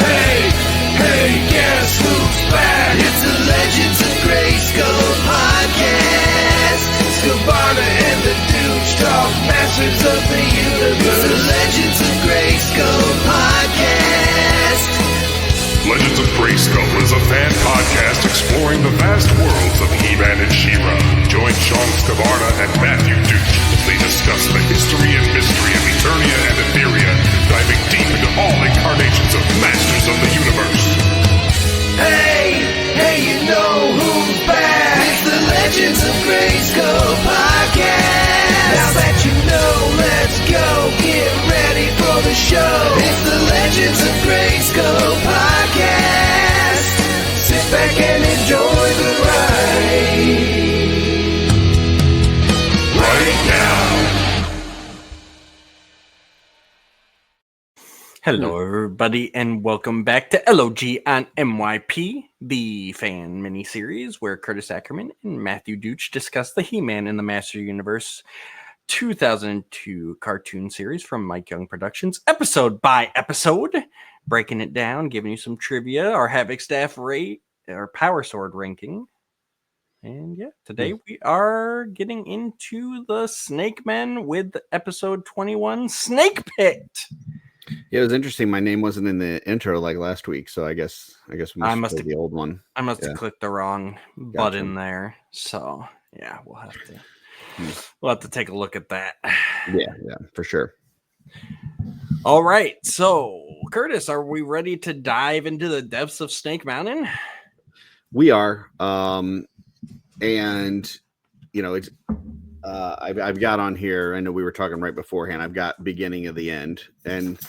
Hey, hey, guess who's back? It's the Legends of Grayskull podcast. Scabarna and the Douche talk masters of the universe. It's the Legends of Grayskull podcast. Legends of Grayskull is a fan podcast exploring the vast worlds of He-Man and She-Ra. Join Sean Scabarna and Matthew Douche as they discuss the history and mystery of Eternia and Etheria, diving deep into all incarnations of Masters of the Universe. Hey, hey, you know who's back? It's the Legends of Grayskull podcast. Now that you know, let's go. Get ready for the show. It's the Legends of Grayskull podcast. Sit back and enjoy the ride. Right now. Hello, everybody, and welcome back to L.O.G on MYP, the fan miniseries where Curtis Ackerman and Matthew Douche discuss the He-Man in the Master Universe 2002 cartoon series from Mike Young Productions, episode by episode, breaking it down, giving you some trivia, our Havoc staff rate, our Power Sword ranking. And yeah, today we are getting into the Snake Men with episode 21, Snake Pit. Yeah, it was interesting. My name wasn't in the intro like last week, so I guess we must have the old one. I must have clicked the wrong button there. So yeah, we'll have to take a look at that. Yeah, for sure. All right, so Curtis, are we ready to dive into the depths of Snake Mountain? We are, and you know, it's. I've got on here. I know we were talking right beforehand. I've got beginning of the end, and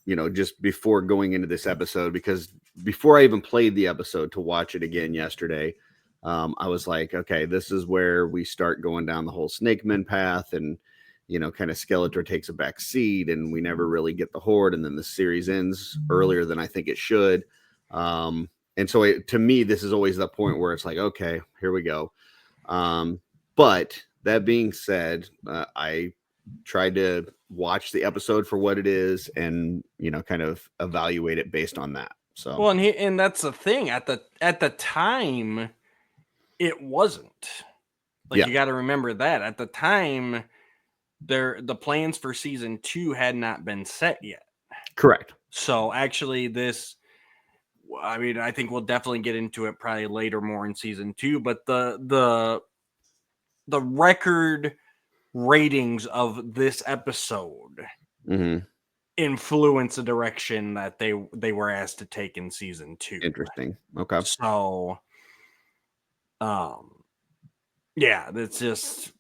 you know, just before going into this episode, because before I even played the episode to watch it again yesterday, I was like, okay, this is where we start going down the whole Snake Men path, and you know, kind of Skeletor takes a back seat, and we never really get the Horde, and then the series ends earlier than I think it should. And so, to me, this is always the point where it's like, okay, here we go. But that being said, I tried to watch the episode for what it is, and you know, kind of evaluate it based on that. So, well, and that's the thing. At the time, it wasn't. Like, you got to remember that at the time, the plans for season 2 had not been set yet. Correct. So actually, I think we'll definitely get into it probably later, more in season 2. But the record ratings of this episode influence the direction that they were asked to take in season 2. Interesting. Okay. So, yeah, that's just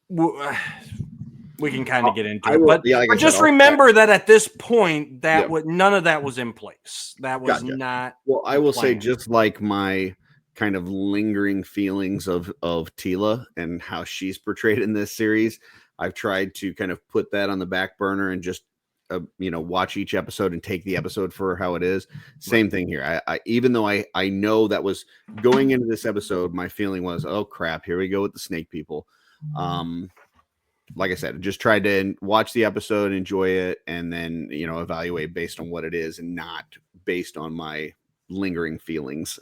we can kind of get into it, but just remember that at this point, none of that was in place. That was not. Well, I will say, just like my kind of lingering feelings of Tila and how she's portrayed in this series, I've tried to kind of put that on the back burner and just watch each episode and take the episode for how it is. Same thing here. I even though I know that was going into this episode, my feeling was, oh crap, here we go with the snake people. Like I said, just tried to watch the episode, enjoy it, and then evaluate based on what it is and not based on my lingering feelings.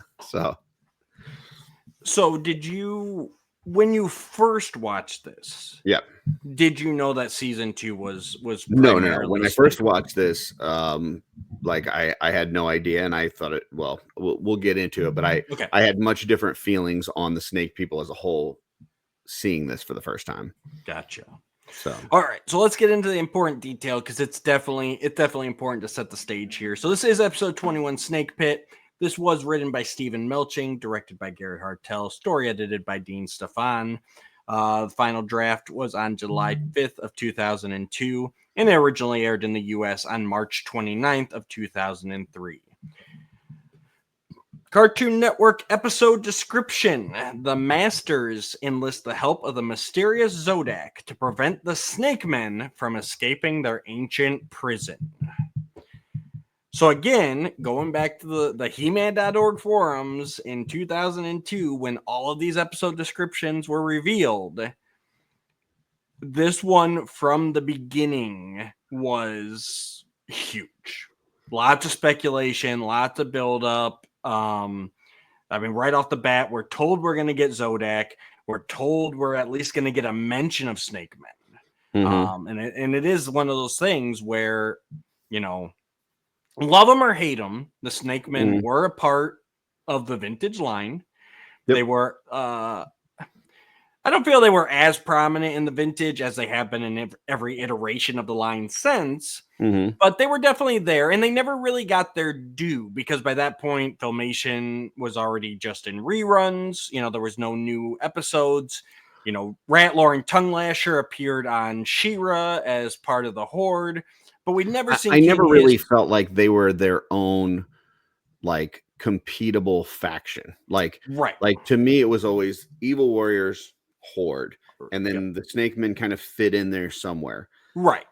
So did you, when you first watched this? Yeah. Did you know that season 2 was no? When I first watched this, I had no idea, and I thought we'll get into it, but I had much different feelings on the snake people as a whole, seeing this for the first time. Gotcha. So all right, so let's get into the important detail, because it's definitely important to set the stage here. So this is episode 21, Snake Pit. This was written by Stephen Melching, directed by Garrett Hartell, story edited by Dean Stefan. The final draft was on July 5th of 2002, and it originally aired in the U.S. on March 29th of 2003. Cartoon Network episode description. The Masters enlist the help of the mysterious Zodak to prevent the Snake Men from escaping their ancient prison. So again, going back to the He-Man.org forums in 2002, when all of these episode descriptions were revealed, this one from the beginning was huge. Lots of speculation, lots of buildup. I mean, right off the bat, we're told we're going to get Zodak. We're told we're at least going to get a mention of Snake Men. And it is one of those things where, you know, love them or hate them, the Snake Men were a part of the vintage line. Yep. They were, I don't feel they were as prominent in the vintage as they have been in every iteration of the line since, but they were definitely there, and they never really got their due because by that point, Filmation was already just in reruns. You know, there was no new episodes. You know, Rattler and Tongue Lasher appeared on She-Ra as part of the Horde, but we'd never seen. I never really felt like they were their own, like, competable faction. Like to me, it was always Evil Warriors, Horde, and then the Snake Men kind of fit in there somewhere. Right.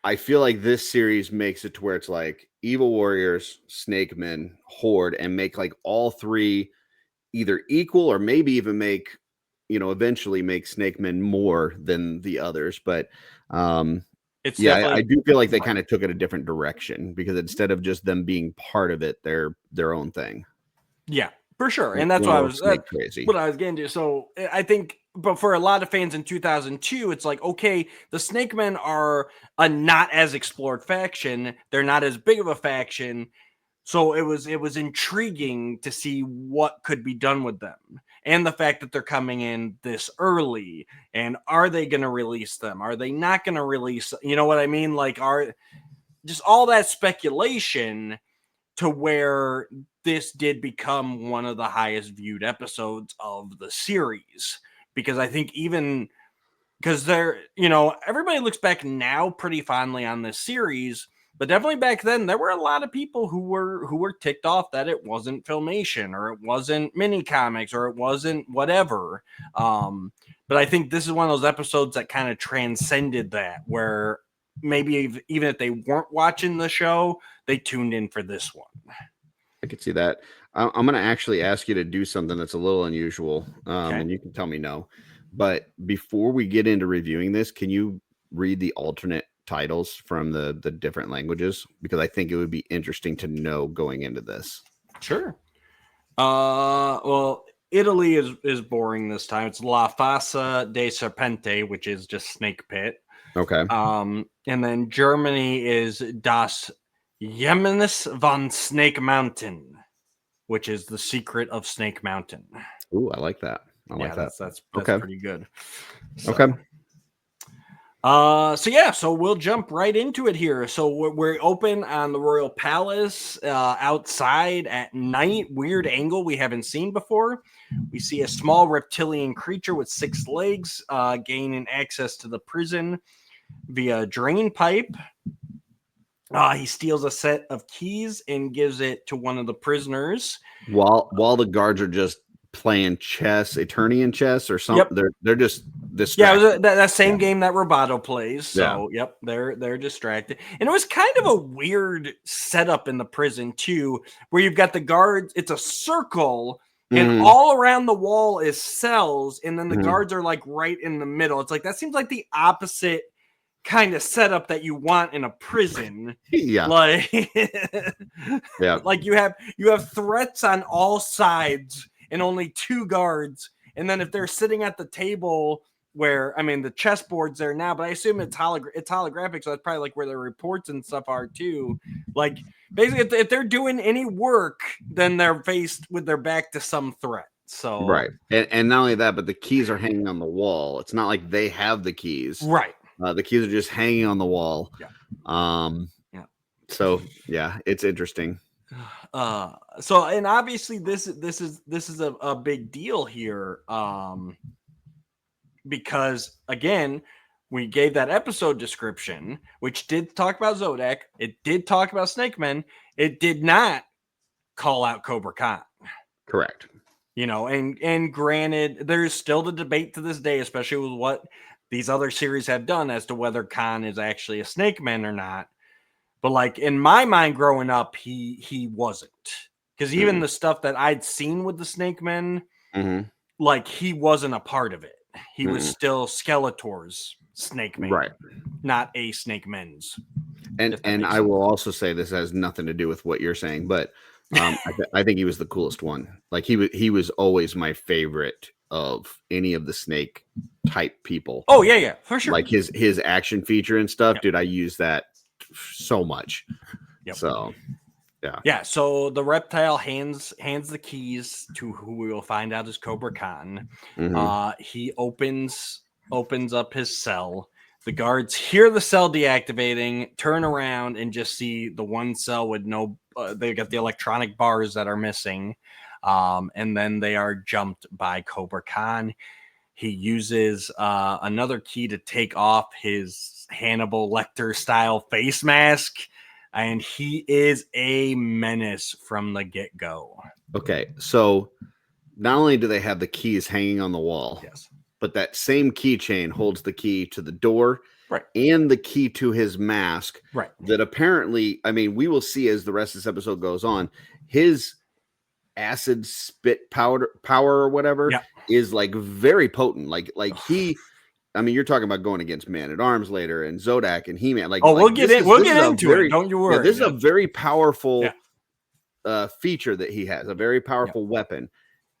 I feel like this series makes it to where it's like Evil Warriors, Snake Men, Horde, and make like all three either equal or maybe even make, you know, eventually make Snake Men more than the others. But it's I do feel like they kind of took it a different direction because instead of just them being part of it, they're their own thing. Yeah, for sure. And that's what I was crazy. What I was getting to. So I think, but for a lot of fans in 2002, it's like, okay, the Snake Men are a not as explored faction. They're not as big of a faction. So it was intriguing to see what could be done with them. And the fact that they're coming in this early, and are they going to release them? Are they not going to release? You know what I mean? Like, are just all that speculation to where this did become one of the highest viewed episodes of the series. Because I think even because they're, you know, everybody looks back now pretty fondly on this series, but definitely back then there were a lot of people who were ticked off that it wasn't Filmation or it wasn't mini comics or it wasn't whatever. But I think this is one of those episodes that kind of transcended that, where maybe even if they weren't watching the show, they tuned in for this one. I could see that. I'm going to actually ask you to do something that's a little unusual, Okay. and you can tell me no. But before we get into reviewing this, can you read the alternate titles from the different languages? Because I think it would be interesting to know going into this. Sure. Well, Italy is boring this time. It's La Fossa dei Serpenti, which is just Snake Pit. Okay. And then Germany is Das Geheimnis von Snake Mountain, which is the secret of Snake Mountain. Ooh, I like that. I like that. That's okay. Pretty good. So, okay. So we'll jump right into it here. So we're open on the Royal Palace, outside at night. Weird angle we haven't seen before. We see a small reptilian creature with 6 legs, gaining access to the prison via a drain pipe. He steals a set of keys and gives it to one of the prisoners. While the guards are just playing chess, Eternian chess or something. Yep. They're just distracted. Yeah, that same game that Roboto plays. So they're distracted. And it was kind of a weird setup in the prison too, where you've got the guards, it's a circle, and all around the wall is cells, and then the guards are like right in the middle. It's like that seems like the opposite kind of setup that you want in a prison. Like like you have threats on all sides and only 2 guards, and then if they're sitting at the table where, I mean, the chessboard's there now, but I assume it's holographic, so that's probably like where their reports and stuff are too. Like basically if they're doing any work, then they're faced with their back to some threat. So right. And not only that, but the keys are hanging on the wall. It's not like they have the keys. Right. The keys are just hanging on the wall. So it's interesting. So, and obviously this is a big deal here, because again, we gave that episode description, which did talk about Zodak. It did talk about Snake Men. It did not call out Cobra Khan. Correct. You know, and granted, there's still the debate to this day, especially with what these other series have done as to whether Khan is actually a Snake Man or not. But like in my mind growing up, he wasn't. Because even the stuff that I'd seen with the Snake Men, like he wasn't a part of it. He was still Skeletor's Snake Man, right? Not a Snake Men's. And I will also say this has nothing to do with what you're saying, but I think he was the coolest one. Like he was always my favorite of any of the snake type people. Oh yeah, for sure. Like his action feature and stuff, Yep. dude. I use that so much. Yep. So yeah. So the reptile hands the keys to who we will find out is Cobra Khan. Mm-hmm. He opens up his cell. The guards hear the cell deactivating, turn around, and just see the one cell with no. They got the electronic bars that are missing, and then they are jumped by Cobra Khan. He uses another key to take off his Hannibal Lecter style face mask, and he is a menace from the get go. Okay, so not only do they have the keys hanging on the wall, Yes, but that same keychain holds the key to the door, right, and the key to his mask. right. That apparently, I mean, we will see as the rest of this episode goes on, his acid spit power or whatever is like very potent. Like he, I mean, you're talking about going against Man at Arms later and Zodak and He-Man. Like, we'll get into it. Don't you worry. Yeah, this is a very powerful feature that he has, a very powerful weapon,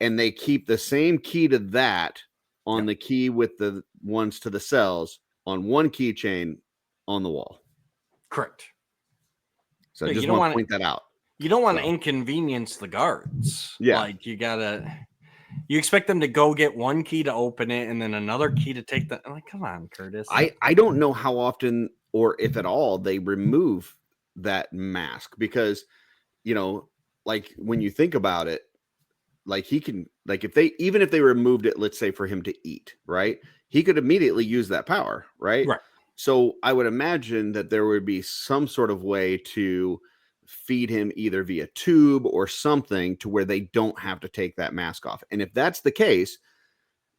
and they keep the same key to that on the key with the ones to the cells on one keychain on the wall. Correct. So I just want to point that out. You don't want to inconvenience the guards. Yeah. Like you expect them to go get one key to open it and then another key to take the. I'm like, come on, Curtis. I don't know how often or if at all they remove that mask because, you know, like when you think about it, like he can, like if they removed it, let's say for him to eat, right? He could immediately use that power, right? Right. So I would imagine that there would be some sort of way to feed him either via tube or something to where they don't have to take that mask off. And if that's the case,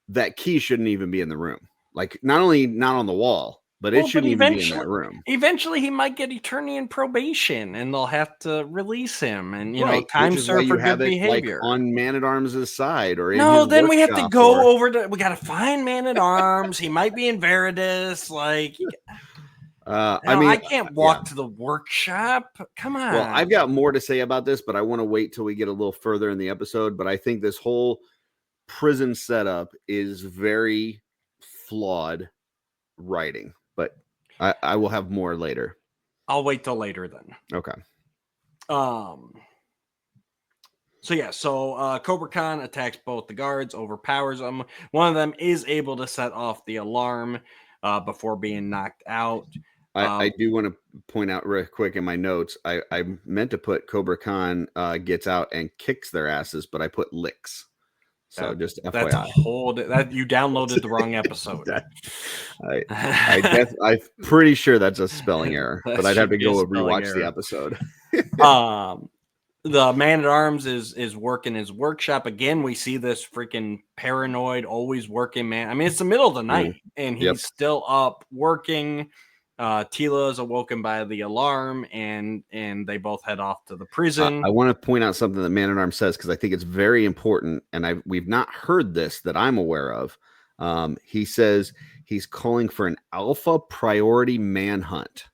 that key shouldn't even be in the room. Like not only not on the wall, but it shouldn't even be in that room. Eventually he might get Eternian probation and they'll have to release him and, you know, time which is served why for good behavior. Like on Man at Arms' side or in no, his then we have to go or... over to, we got to find Man at Arms. He might be in Veritas. Like, I mean, I can't walk to the workshop. Come on. Well, I've got more to say about this, but I want to wait till we get a little further in the episode. But I think this whole prison setup is very flawed writing, but I will have more later. I'll wait till later then. Okay. So Cobra Khan attacks both the guards, overpowers them. One of them is able to set off the alarm before being knocked out. I do want to point out real quick in my notes. I meant to put Cobra Khan gets out and kicks their asses, but I put licks. So just FYI. That's a whole that you downloaded the wrong episode. I'm pretty sure that's a spelling error, but I'd have to go and rewatch the episode. The Man at Arms is working his workshop again. We see this freaking paranoid, always working man. I mean, it's the middle of the night, and he's still up working. Tila is awoken by the alarm, and they both head off to the prison. I want to point out something that Man at Arms says because I think it's very important, and we've not heard this that I'm aware of. He says he's calling for an alpha priority manhunt,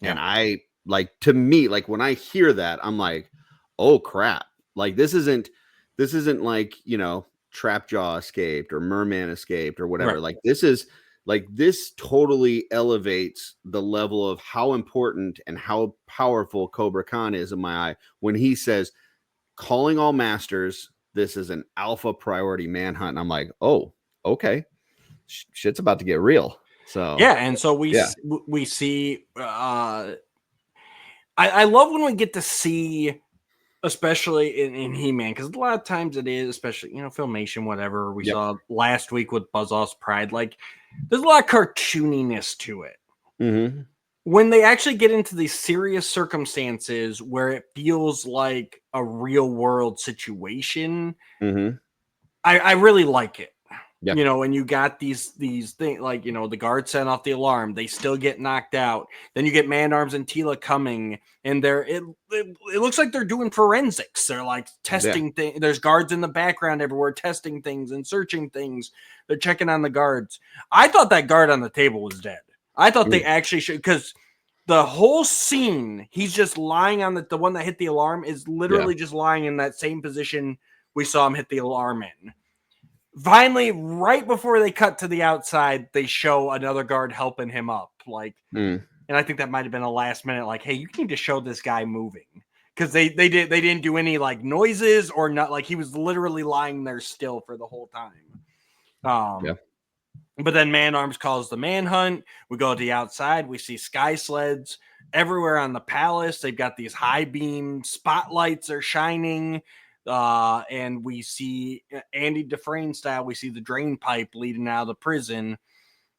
and I like to me like when I hear that I'm like, oh crap! Like this isn't like, you know, Trapjaw escaped or Merman escaped or whatever. Right. Like this totally elevates the level of how important and how powerful Cobra Khan is in my eye when he says, calling all masters, this is an alpha priority manhunt. And I'm like, oh, okay. Shit's about to get real. So yeah, and so we see I love when we get to see, especially in He-Man, because a lot of times it is, especially, you know, Filmation, whatever we saw last week with Buzz-Off's Pride, like there's a lot of cartooniness to it. Mm-hmm. When they actually get into these serious circumstances where it feels like a real world situation, I really like it. Yep. You know, and you got these things like, you know, the guard sent off the alarm, they still get knocked out. Then you get Man Arms and Tila coming, and it looks like they're doing forensics. They're like testing things. There's guards in the background everywhere testing things and searching things. They're checking on the guards. I thought that guard on the table was dead. I thought they actually should, because the whole scene, he's just lying on the one that hit the alarm is literally just lying in that same position we saw him hit the alarm in. Finally, right before they cut to the outside, they show another guard helping him up. Like, and I think that might have been a last minute, like, hey, you need to show this guy moving. Because they didn't do any like noises or not, like he was literally lying there still for the whole time. But then Man Arms calls the manhunt. We go to the outside. We see sky sleds everywhere on the palace. They've got these high beam spotlights are shining. And we see Andy Dufresne style. We see the drain pipe leading out of the prison,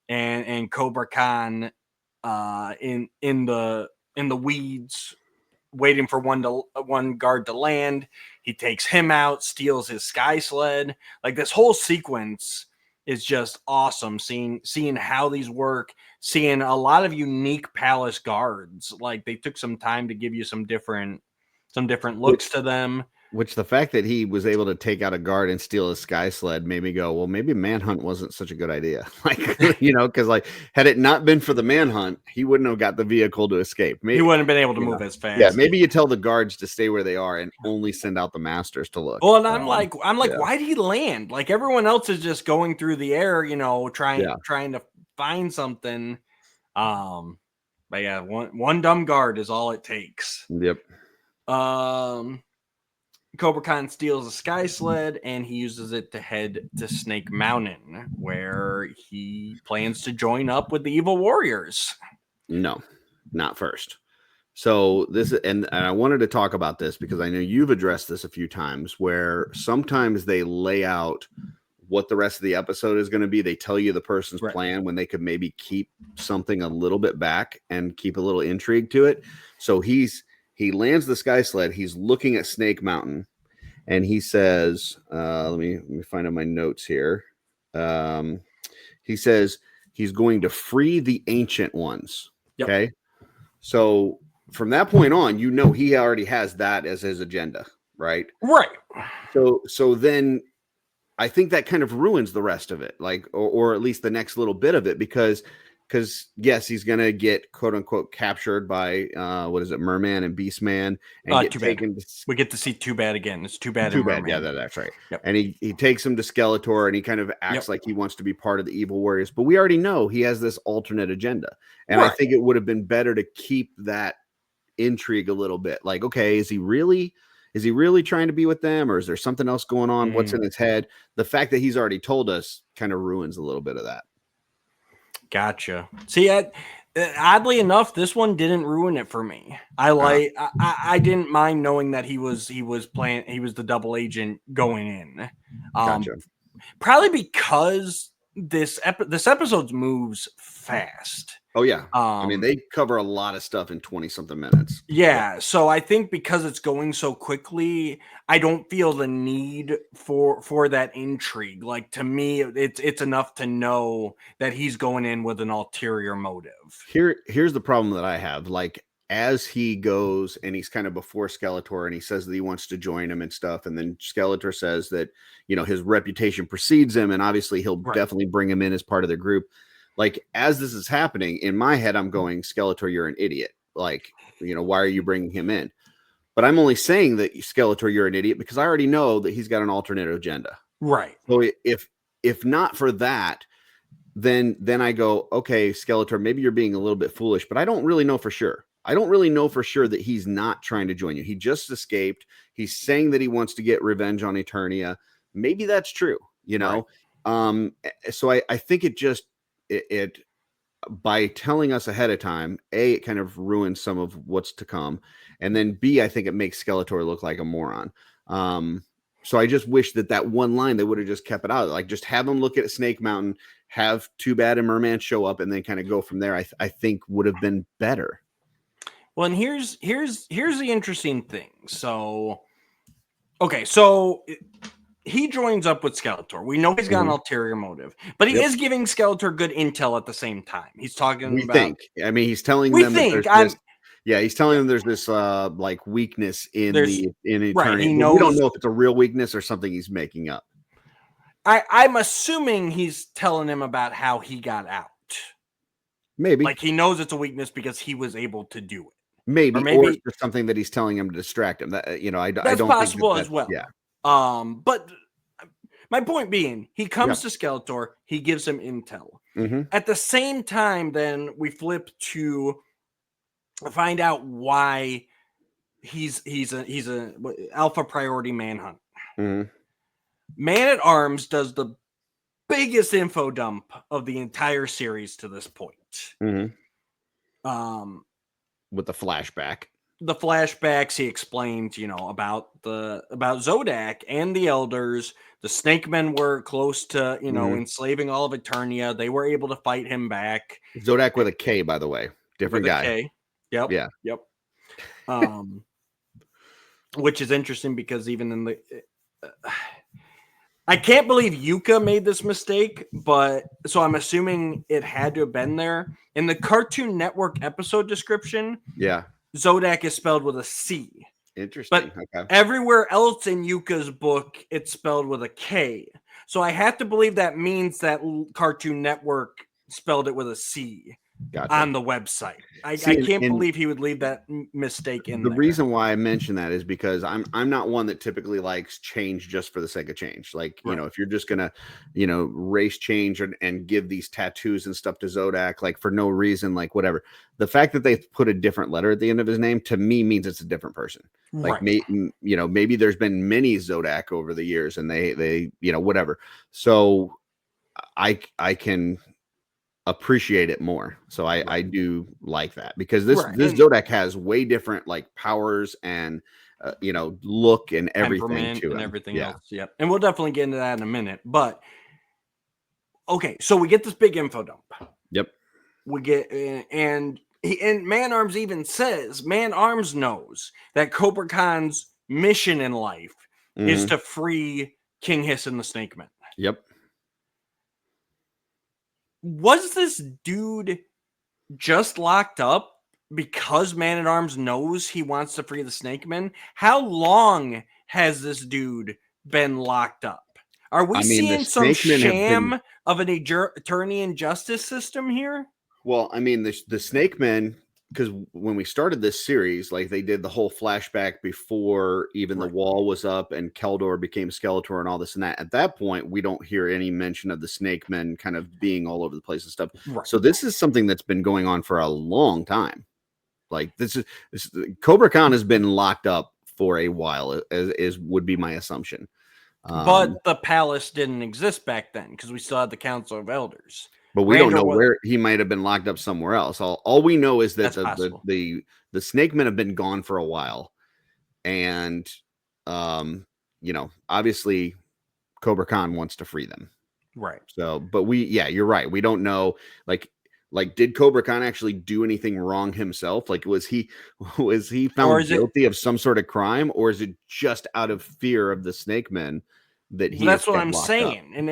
and Cobra Khan in the weeds, waiting for one guard to land. He takes him out, steals his sky sled. Like this whole sequence is just awesome. Seeing how these work, seeing a lot of unique palace guards. Like they took some time to give you some different looks to them. Which the fact that he was able to take out a guard and steal his sky sled made me go, well, maybe manhunt wasn't such a good idea. Like, because like had it not been for the manhunt, he wouldn't have got the vehicle to escape. Maybe, he wouldn't have been able to move as fast. Yeah, maybe you tell the guards to stay where they are and only send out the masters to look. Well, and I'm like, why did he land? Like everyone else is just going through the air, trying to find something. But yeah, one dumb guard is all it takes. Yep. Cobra Khan steals a sky sled and he uses it to head to Snake Mountain, where he plans to join up with the evil warriors. No, not first. So this, and I wanted to talk about this because I know you've addressed this a few times, where sometimes they lay out what the rest of the episode is going to be. They tell you the person's plan when they could maybe keep something a little bit back and keep a little intrigue to it. So he lands the sky sled. He's looking at Snake Mountain, and he says, let me find out my notes here. He says he's going to free the ancient ones. Yep. Okay. So from that point on, he already has that as his agenda, right? Right. So then I think that kind of ruins the rest of it, like, or at least the next little bit of it, because yes, he's gonna get quote unquote captured by Merman and Beastman, and get taken. We get to see Too Bad again. It's Too Bad. Too Bad. Yeah, that's right. Yep. And he takes him to Skeletor, and he kind of acts like he wants to be part of the evil warriors. But we already know he has this alternate agenda, and I think it would have been better to keep that intrigue a little bit. Like, okay, is he really trying to be with them, or is there something else going on? What's in his head? The fact that he's already told us kind of ruins a little bit of that. Gotcha. See, oddly enough, this one didn't ruin it for me. I didn't mind knowing that he was the double agent going in. Gotcha. Probably because this episode moves fast. Oh yeah. I mean, they cover a lot of stuff in 20 something minutes. Yeah. So I think because it's going so quickly, I don't feel the need for that intrigue. Like to me, it's enough to know that he's going in with an ulterior motive. Here's the problem that I have. Like as he goes and he's kind of before Skeletor and he says that he wants to join him and stuff. And then Skeletor says that, his reputation precedes him. And obviously he'll definitely bring him in as part of the group. Like, as this is happening, in my head, I'm going, Skeletor, you're an idiot. Like, why are you bringing him in? But I'm only saying that, Skeletor, you're an idiot, because I already know that he's got an alternate agenda. Right. So if not for that, then I go, okay, Skeletor, maybe you're being a little bit foolish, but I don't really know for sure. I don't really know for sure that he's not trying to join you. He just escaped. He's saying that he wants to get revenge on Eternia. Maybe that's true, Right. So I think it just, it by telling us ahead of time, A, it kind of ruins some of what's to come, and then B, I think it makes Skeletor look like a moron. So I just wish that one line they would have just kept it out, like just have him look at Snake Mountain, have Too Bad and Merman show up, and then kind of go from there. I think would have been better. Well, and here's the interesting thing. So, okay, so he joins up with Skeletor. We know he's got an ulterior motive, but he is giving Skeletor good intel at the same time. He's talking about. He's telling them. He's telling them there's this like weakness in Eternia. Right, we don't know if it's a real weakness or something he's making up. I'm assuming he's telling him about how he got out. Maybe. Like he knows it's a weakness because he was able to do it. Maybe, Or or maybe it's just something that he's telling him to distract him. That I that's don't think possible that as well. yeah. But my point being, he comes Yeah. to Skeletor, he gives him intel. Mhm. At the same time, then we flip to find out why he's a alpha priority manhunt. Mhm. Man at Arms does the biggest info dump of the entire series to this point. Mhm. Um, With the flashback. the flashbacks he explained, about Zodak and the elders. The Snake Men were close to, Mhm. enslaving all of Eternia. They were able to fight him back. Zodak with a K, by the way. Different With a guy. K. Yep. Yeah. Yep. Which is interesting because even in the I can't believe Yuka made this mistake, but so I'm assuming it had to have been there. In the Cartoon Network episode description, Yeah. Zodak is spelled with a C. Interesting. But Okay. everywhere else in Yuka's book, it's spelled with a K. So I have to believe that means that Cartoon Network spelled it with a C Gotcha. on the website. I See, can't and believe he would leave that mistake in the there. reason why I mention that is because I'm not one that typically likes change just for the sake of change. Like, Right. if you're just gonna, race change and give these tattoos and stuff to Zodak, like for no reason, like whatever. The fact that they put a different letter at the end of his name to me means it's a different person. Like Right. maybe there's been many Zodak over the years and they whatever. So I can appreciate it more. So I do like that because this Right. this And Zodak has way different like powers and look and everything temperament to and him. everything Yeah. else. Yep. And we'll definitely get into that in a minute. But okay, so we get this big info dump. Yep. We get and Man Arms even says Man Arms knows that Cobra Khan's mission in life is Mhm. to free King Hiss and the Snake Men. Yep. Was this dude just locked up because Man at Arms knows he wants to free the Snake Men? How long has this dude been locked up? Are we I mean, the seeing some Snake Men have been sham of an Eternian justice system here? well. I mean, the Snake Men, because when we started this series, like they did the whole flashback before even the Right. wall was up and Keldor became Skeletor and all this and that. At that point, we don't hear any mention of the Snake Men kind of being all over the place and stuff. Right. So this is something that's been going on for a long time. Like this Cobra Khan has been locked up for a while, as would be my assumption. But the palace didn't exist back then because we still had the Council of Elders. But we don't know was, where he might have been locked up somewhere else. All we know is that That's possible. the Snake Men have been gone for a while, and obviously Cobra Khan wants to free them. Right. So, but you're right. We don't know, like did Cobra Khan actually do anything wrong himself? Like, was he found guilty of some sort of crime, or is it just out of fear of the Snake Men that he? That's what I'm locked saying, up? and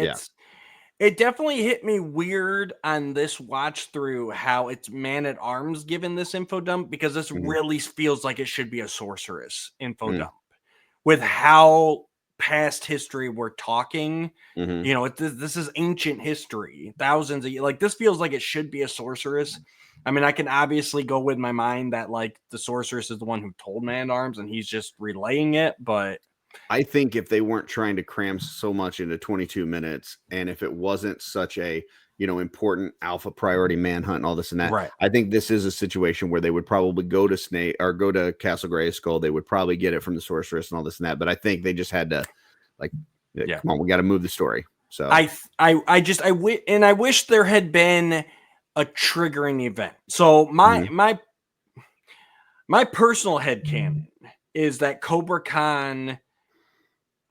it definitely hit me weird on this watch through how it's Man at Arms given this info dump because this really feels like it should be a sorceress info dump with how past history we're talking. This is ancient history, thousands of like this feels like it should be a sorceress. I mean, I can obviously go with my mind that like the sorceress is the one who told Man at Arms and he's just relaying it, but I think if they weren't trying to cram so much into 22 minutes, and if it wasn't such a important alpha priority manhunt and all this and that, right. I think this is a situation where they would probably go to Snake or go to Castle Grayskull. They would probably get it from the sorceress and all this and that. But I think they just had to come on, we got to move the story. So I wish there had been a triggering event. So my personal headcanon is that Cobra Khan.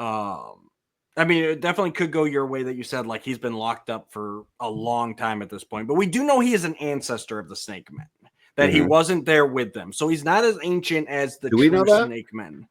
I mean, it definitely could go your way that you said, like he's been locked up for a long time at this point. But we do know he is an ancestor of the Snake Men, that he wasn't there with them. So he's not as ancient as the true Snake Men.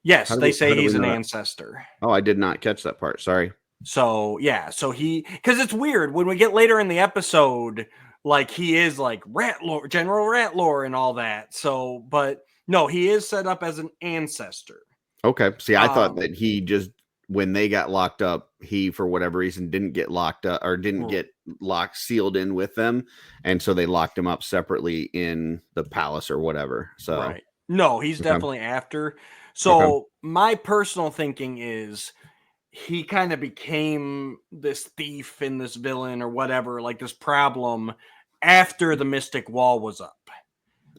Yes, they say he's an ancestor. Oh, I did not catch that part. Sorry. So, yeah. So because it's weird when we get later in the episode, like he is like Ratlore, General Ratlore and all that. So, but no, he is set up as an ancestor. Okay. See, I thought that he just, when they got locked up, he, for whatever reason, didn't get locked up or didn't get sealed in with them, and so they locked him up separately in the palace or whatever. So Right. No, he's Okay. definitely after. So my personal thinking is he kind of became this thief and this villain or whatever, like this problem after the Mystic Wall was up.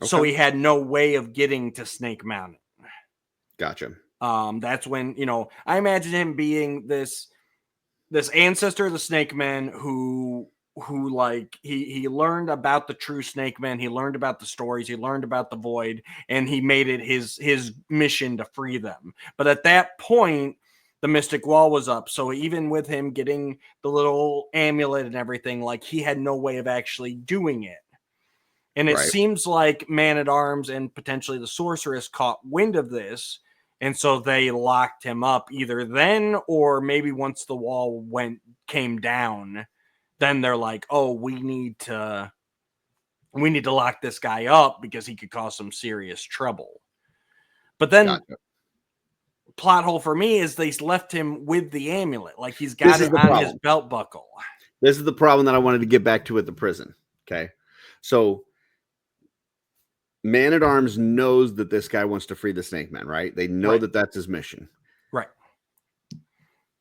So Okay. he had no way of getting to Snake Mountain. Gotcha. That's when, I imagine him being this ancestor of the Snake Men who like he learned about the true Snake Men, he learned about the stories, he learned about the void, and he made it his mission to free them. But at that point, the Mystic Wall was up, so even with him getting the little amulet and everything, like he had no way of actually doing it. And it Right. seems like Man-at-Arms and potentially the Sorceress caught wind of this, and so they locked him up either then or maybe once the wall came down, then they're like, "Oh, we need to lock this guy up because he could cause some serious trouble." But then Gotcha. plot hole for me is they left him with the amulet, like he's This got is it the on his problem. belt buckle. This is the problem that I wanted to get back to at the prison. Okay. So Man-at-Arms knows that this guy wants to free the Snake Man, right? They know Right. that that's his mission. Right.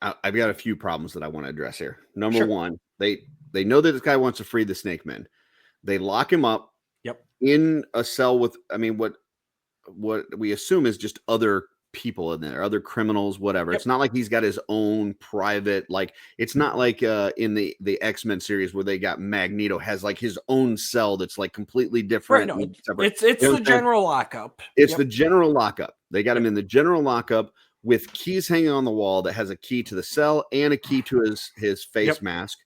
I've got a few problems that I want to address here. Number Sure. one, they know that this guy wants to free the Snake Man. They lock him up Yep. in a cell with, I mean, what we assume is just other people in there, other criminals, whatever. Yep. It's not like he's got his own private, like it's not like in the X-Men series where they got Magneto has like his own cell that's like completely different. Right. No, and separate. it's You know the what I'm saying? general lockup. It's Yep. the general lockup. They got him in the general lockup with keys hanging on the wall that has a key to the cell and a key to his face Yep. mask.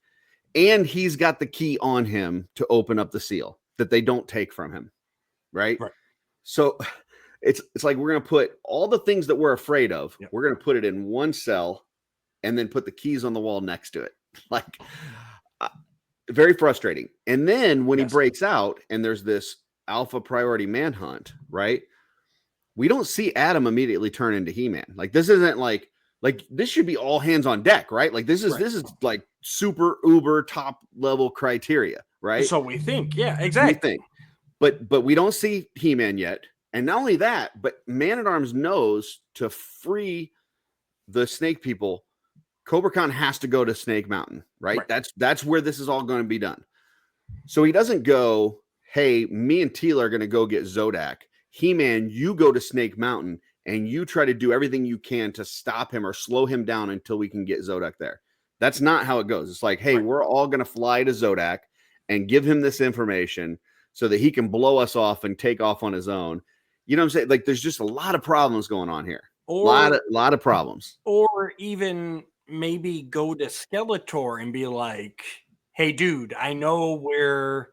And he's got the key on him to open up the seal that they don't take from him. Right. So it's like we're going to put all the things that we're afraid of. Yep. We're going to put it in one cell and then put the keys on the wall next to it. Like very frustrating. And then when he breaks out and there's this alpha priority manhunt, right? We don't see Adam immediately turn into He-Man. Like this isn't like this should be all hands on deck, right? Like this is like super uber top level criteria, right? So we think, yeah, exactly. We think. But we don't see He-Man yet. And not only that, but Man-at-Arms knows to free the Snake people, Cobra Khan has to go to Snake Mountain, right? That's where this is all going to be done. So he doesn't go, hey, me and Teela are going to go get Zodak. He-Man, you go to Snake Mountain and you try to do everything you can to stop him or slow him down until we can get Zodak there. That's not how it goes. It's like, hey, we're all going to fly to Zodak and give him this information so that he can blow us off and take off on his own. You know what I'm saying? Like, there's just a lot of problems going on here. A lot of problems. Or even maybe go to Skeletor and be like, hey, dude, I know we're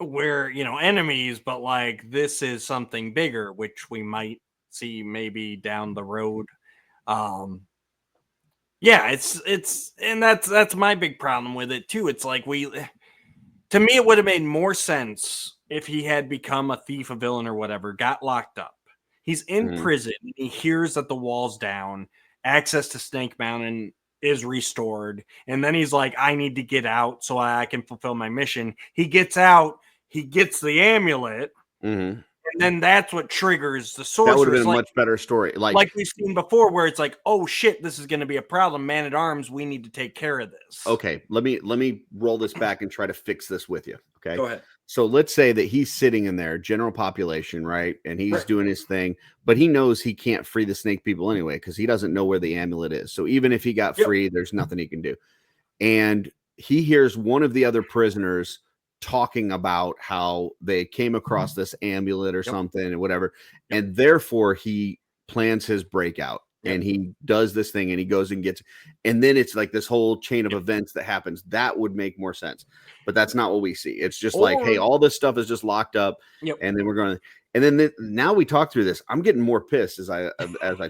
enemies, but like this is something bigger, which we might see maybe down the road. Yeah, it's and that's my big problem with it too. It's like to me, it would have made more sense if he had become a thief, a villain, or whatever, got locked up. He's in prison. He hears that the wall's down. Access to Snake Mountain is restored. And then he's like, I need to get out so I can fulfill my mission. He gets out. He gets the amulet. And then that's what triggers the Sorceress. That would have been a much better story. Like we've seen before, where it's like, oh shit, this is going to be a problem. Man-at-Arms, we need to take care of this. Okay, let me roll this back and try to fix this with you. Okay, go ahead. So let's say that he's sitting in there, general population, right? And he's doing his thing, but he knows he can't free the snake people anyway because he doesn't know where the amulet is. So even if he got free, there's nothing he can do. And he hears one of the other prisoners talking about how they came across this amulet or something and whatever. And therefore he plans his breakout and he does this thing and he goes and gets, and then it's like this whole chain of events that happens. That would make more sense, but that's not what we see. It's just like, hey, all this stuff is just locked up and then we're going to, and then now we talk through this. I'm getting more pissed as I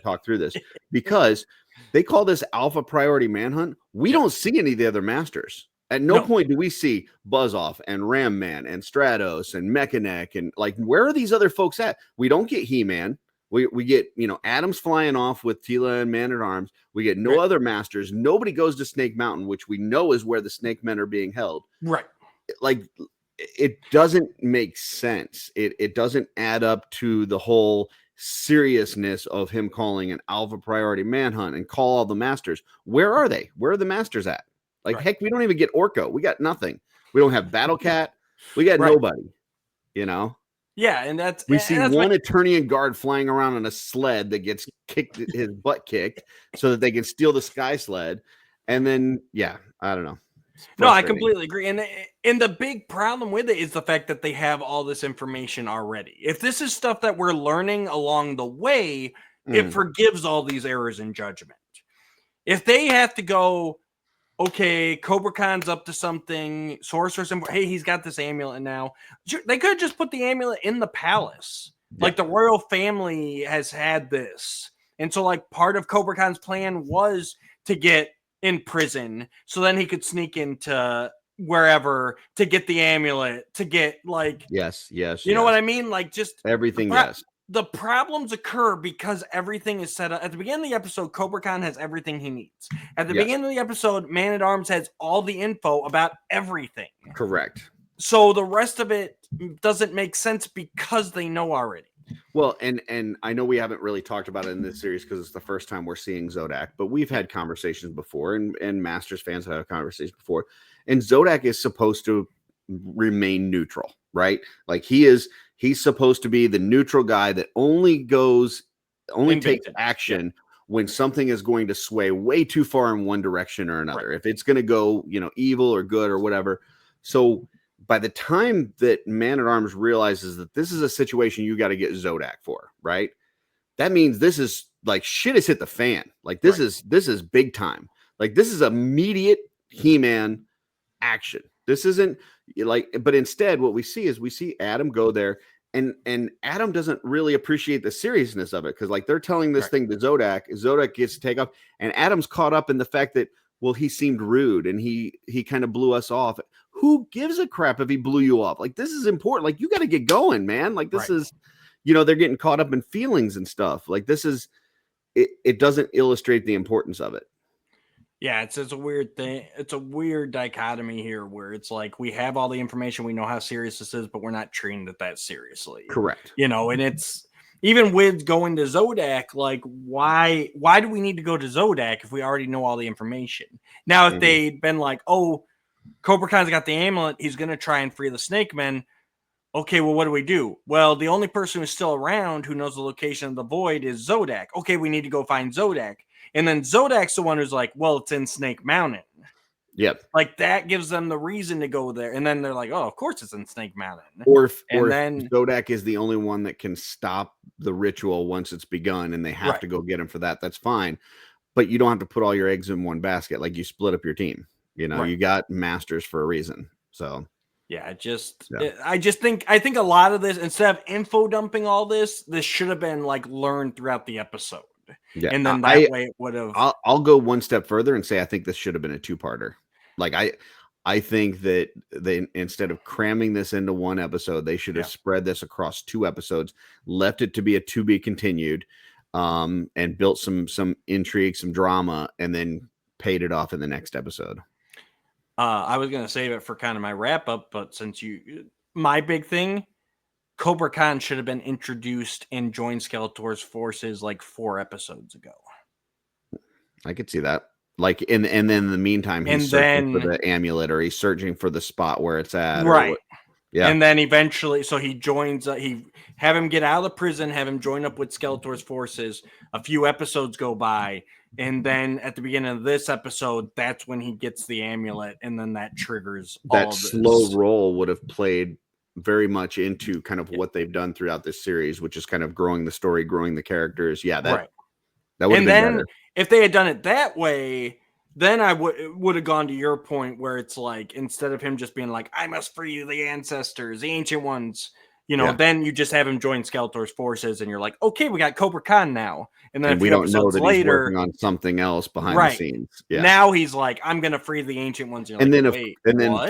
talk through this because they call this alpha priority manhunt. We don't see any of the other masters. At no point do we see Buzz-Off and Ram Man and Stratos and Mechanic and like, where are these other folks at? We don't get He-Man. We get, Adam's flying off with Tila and Man-at-Arms. We get no other masters. Nobody goes to Snake Mountain, which we know is where the Snake Men are being held. Right. Like, it doesn't make sense. It doesn't add up to the whole seriousness of him calling an alpha priority manhunt and call all the masters. Where are they? Where are the masters at? Like, heck, we don't even get Orko. We got nothing. We don't have Battle Cat. We got nobody, Yeah, and we see one Eternian guard flying around on a sled that gets his butt kicked so that they can steal the sky sled. And then, I don't know. No, I completely agree. And the big problem with it is the fact that they have all this information already. If this is stuff that we're learning along the way, it forgives all these errors in judgment. If they have to go, okay, Cobra Khan's up to something, Sorcerer's, hey, he's got this amulet now. They could have just put the amulet in the palace. Like, the royal family has had this. And so, like, part of Cobra Khan's plan was to get in prison, so then he could sneak into wherever to get the amulet, to get, like, yes, you know what I mean? Like, just everything. The problems occur because everything is set up. At the beginning of the episode, Cobra Khan has everything he needs. At the beginning of the episode, Man-at-Arms has all the info about everything. Correct. So the rest of it doesn't make sense because they know already. Well, and I know we haven't really talked about it in this series because it's the first time we're seeing Zodak, but we've had conversations before, and Masters fans have had conversations before, and Zodak is supposed to remain neutral, right? Like, he's supposed to be the neutral guy that only takes action when something is going to sway way too far in one direction or another. If it's going to go, evil or good or whatever. So by the time that Man-at-Arms realizes that this is a situation you got to get Zodak for, right? That means this is like shit has hit the fan. Like, this is big time. Like, this is immediate He-Man action. This isn't but instead what we see Adam go there, and Adam doesn't really appreciate the seriousness of it, because, like, they're telling this thing to Zodak gets to take off, and Adam's caught up in the fact that, well, he seemed rude and he kind of blew us off. Who gives a crap if he blew you off? Like, this is important. Like, you got to get going, man. Like, this is, they're getting caught up in feelings and stuff. Like, this is, it doesn't illustrate the importance of it. Yeah, it's a weird thing. It's a weird dichotomy here where it's like we have all the information, we know how serious this is, but we're not treating it that seriously. Correct. And it's even with going to Zodak, like, why do we need to go to Zodak if we already know all the information? Now, if they'd been like, oh, Cobra Khan's got the amulet, he's going to try and free the Snake Men. Okay, well, what do we do? Well, the only person who's still around who knows the location of the void is Zodak. Okay, we need to go find Zodak. And then Zodak's the one who's like, well, it's in Snake Mountain. Yep. Like, that gives them the reason to go there. And then they're like, oh, of course it's in Snake Mountain. Or if Zodak is the only one that can stop the ritual once it's begun and they have to go get him for that, that's fine. But you don't have to put all your eggs in one basket. Like, you split up your team. You got masters for a reason. So yeah, I think a lot of this, instead of info dumping all this should have been like learned throughout the episode. Yeah, and then that way it would have. I'll go one step further and say I think this should have been a two-parter. Like, I think that they, instead of cramming this into one episode, they should have spread this across 2 episodes, left it to be a to be continued, and built some intrigue, some drama, and then paid it off in the next episode. I was going to save it for kind of my wrap up, but since my big thing, Cobra Khan should have been introduced and joined Skeletor's forces like 4 episodes ago. I could see that. Like, and then in the meantime, he's searching for the amulet, or he's searching for the spot where it's at. Right. Yeah. And then eventually, so he joins, have him get out of the prison, have him join up with Skeletor's forces. A few episodes go by. And then at the beginning of this episode, that's when he gets the amulet. And then that triggers that all of this. Slow roll would have played very much into kind of what they've done throughout this series, which is kind of growing the story, growing the characters. Yeah. That would have been better. If they had done it that way, then I would have gone to your point where it's like, instead of him just being like, I must free the ancestors, the ancient ones, then you just have him join Skeletor's forces and you're like, okay, we got Cobra Khan now. And then we don't know that he's working on something else behind the scenes. Yeah. Now he's like, I'm going to free the ancient ones. And then,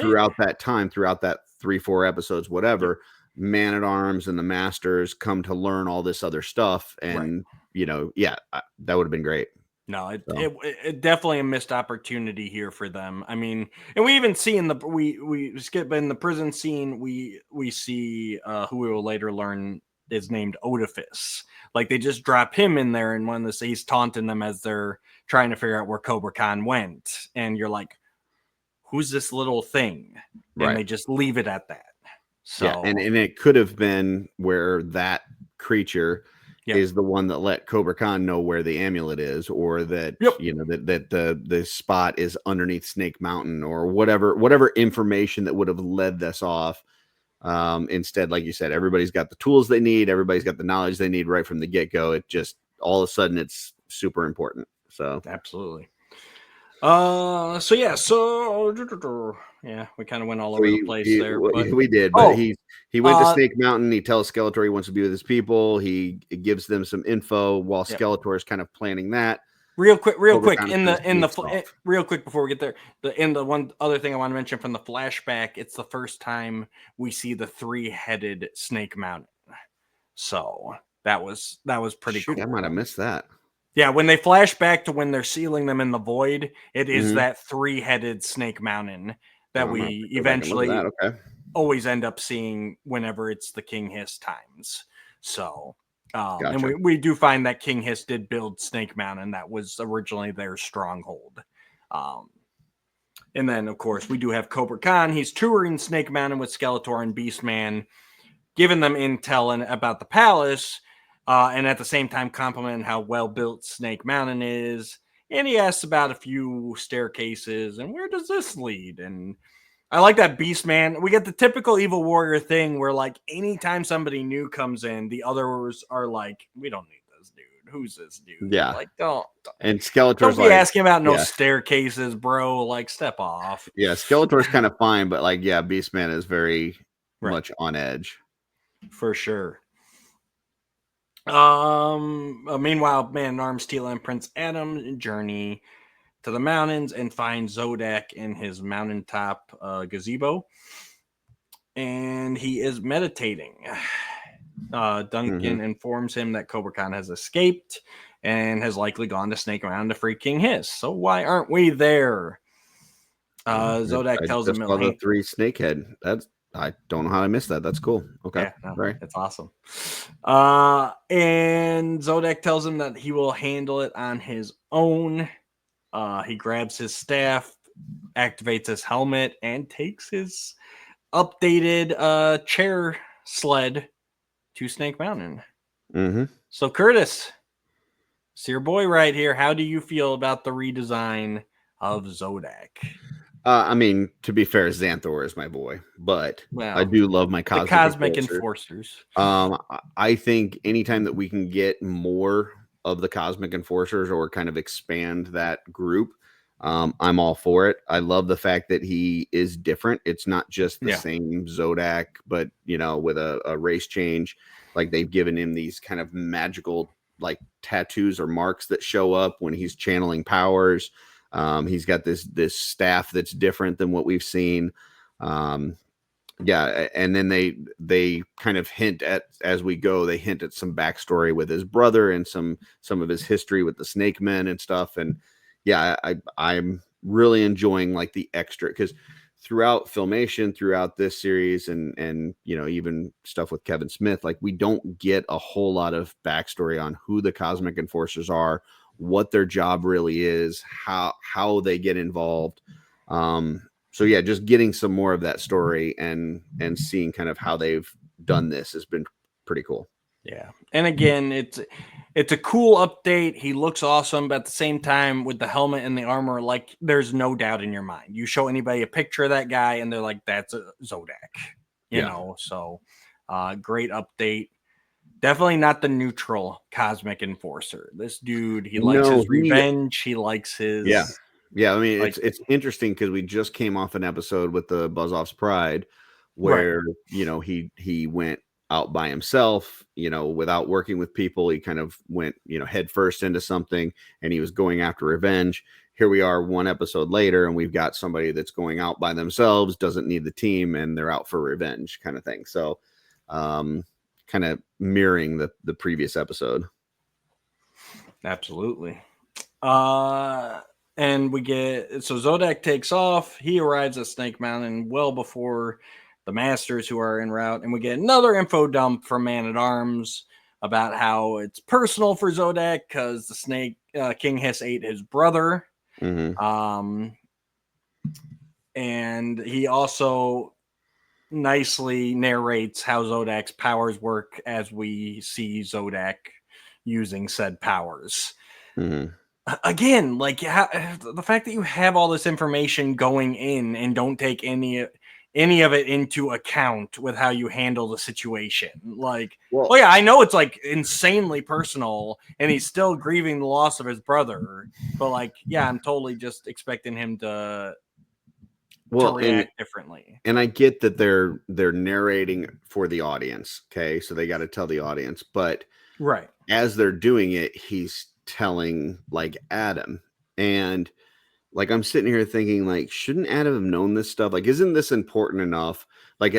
throughout that time, throughout that 3-4 episodes, whatever, Man at Arms and the Masters come to learn all this other stuff. And, that would have been great. No, it definitely a missed opportunity here for them. I mean, and we even see we skip in the prison scene, we see who we will later learn is named Otifice. Like they just drop him in there, and when he's taunting them as they're trying to figure out where Cobra Khan went, and you're like, who's this little thing? And they just leave it at that. So and it could have been where that creature is the one that let Cobra Khan know where the amulet is, or that that the spot is underneath Snake Mountain, or whatever information that would have led this off. Instead, like you said, everybody's got the tools they need, everybody's got the knowledge they need right from the get-go. It just all of a sudden it's super important. So absolutely. We kind of went all over the place there. We did, but he went to Snake Mountain. He tells Skeletor he wants to be with his people. He gives them some info while Skeletor is kind of planning that. Real quick, real quick before we get there, the one other thing I want to mention from the flashback, it's the first time we see the 3-headed Snake Mountain. So that was pretty cool. I might have missed that. Yeah, when they flash back to when they're sealing them in the void, it is that 3-headed Snake Mountain that we eventually always end up seeing whenever it's the King Hiss times. So, and we do find that King Hiss did build Snake Mountain. That was originally their stronghold. And then, of course, we do have Cobra Khan. He's touring Snake Mountain with Skeletor and Beastman, giving them intel about the palace. And at the same time, complimenting how well built Snake Mountain is. And he asks about a few staircases and where does this lead? And I like that Beastman. We get the typical evil warrior thing where, like, anytime somebody new comes in, the others are like, we don't need this dude. Who's this dude? Yeah. Like, don't. And Skeletor's don't be asking about no staircases, bro. Like, step off. Yeah, Skeletor's kind of fine, but Beastman is very much on edge. For sure. Meanwhile, Man at Arms, Teela, and Prince Adam journey to the mountains and find Zodak in his mountaintop gazebo, and he is meditating. Duncan informs him that Cobra Khan has escaped and has likely gone to Snake Mountain to free King Hiss. So why aren't we there? Zodak tells him the 3 snakehead. I don't know how I missed that. That's cool. Okay. Right. That's awesome. And Zodak tells him that he will handle it on his own. He grabs his staff, activates his helmet, and takes his updated chair sled to Snake Mountain. Mm-hmm. So, Curtis, it's your boy right here. How do you feel about the redesign of Zodak? I mean, to be fair, Xanthor is my boy, but I do love my cosmic enforcers. I think anytime that we can get more of the cosmic enforcers or kind of expand that group, I'm all for it. I love the fact that he is different. It's not just the same Zodak, but with a race change. Like they've given him these kind of magical like tattoos or marks that show up when he's channeling powers. He's got this staff that's different than what we've seen. And then they kind of hint at, as we go, they hint at some backstory with his brother and some of his history with the Snake Men and stuff. And I'm really enjoying like the extra, because throughout Filmation, throughout this series, and even stuff with Kevin Smith, like we don't get a whole lot of backstory on who the Cosmic Enforcers are, what their job really is, how they get involved. So just getting some more of that story and seeing kind of how they've done this has been pretty cool. Yeah. And again, it's a cool update. He looks awesome, but at the same time with the helmet and the armor, like there's no doubt in your mind. You show anybody a picture of that guy and they're like, that's a Zodak, you know? So great update. Definitely not the neutral Cosmic Enforcer. This dude, he likes his revenge. He likes his... Yeah, I mean, it's interesting because we just came off an episode with the Buzz-Off's Pride where, he went out by himself, without working with people. He kind of went, head first into something, and he was going after revenge. here we are one episode later, and we've got somebody that's going out by themselves, doesn't need the team, and they're out for revenge kind of thing. So kind of mirroring the previous episode. Absolutely. And we get, so Zodak takes off. He arrives at Snake Mountain well before the Masters, who are en route. And we get another info dump from Man-at-Arms about how it's personal for Zodak because the Snake King Hiss ate his brother. Mm-hmm. And he also nicely narrates how Zodak's powers work as we see Zodak using said powers. Mm-hmm. Again, like the fact that you have all this information going in and don't take any of it into account with how you handle the situation. Like, well, yeah, I know it's like insanely personal and he's still grieving the loss of his brother, but like, yeah, I'm totally just expecting him to react differently. And I get that they're narrating for the audience. Okay. So they got to tell the audience, but right as they're doing it, he's telling like Adam, and like I'm sitting here thinking, like, shouldn't Adam have known this stuff? Like, isn't this important enough? Like,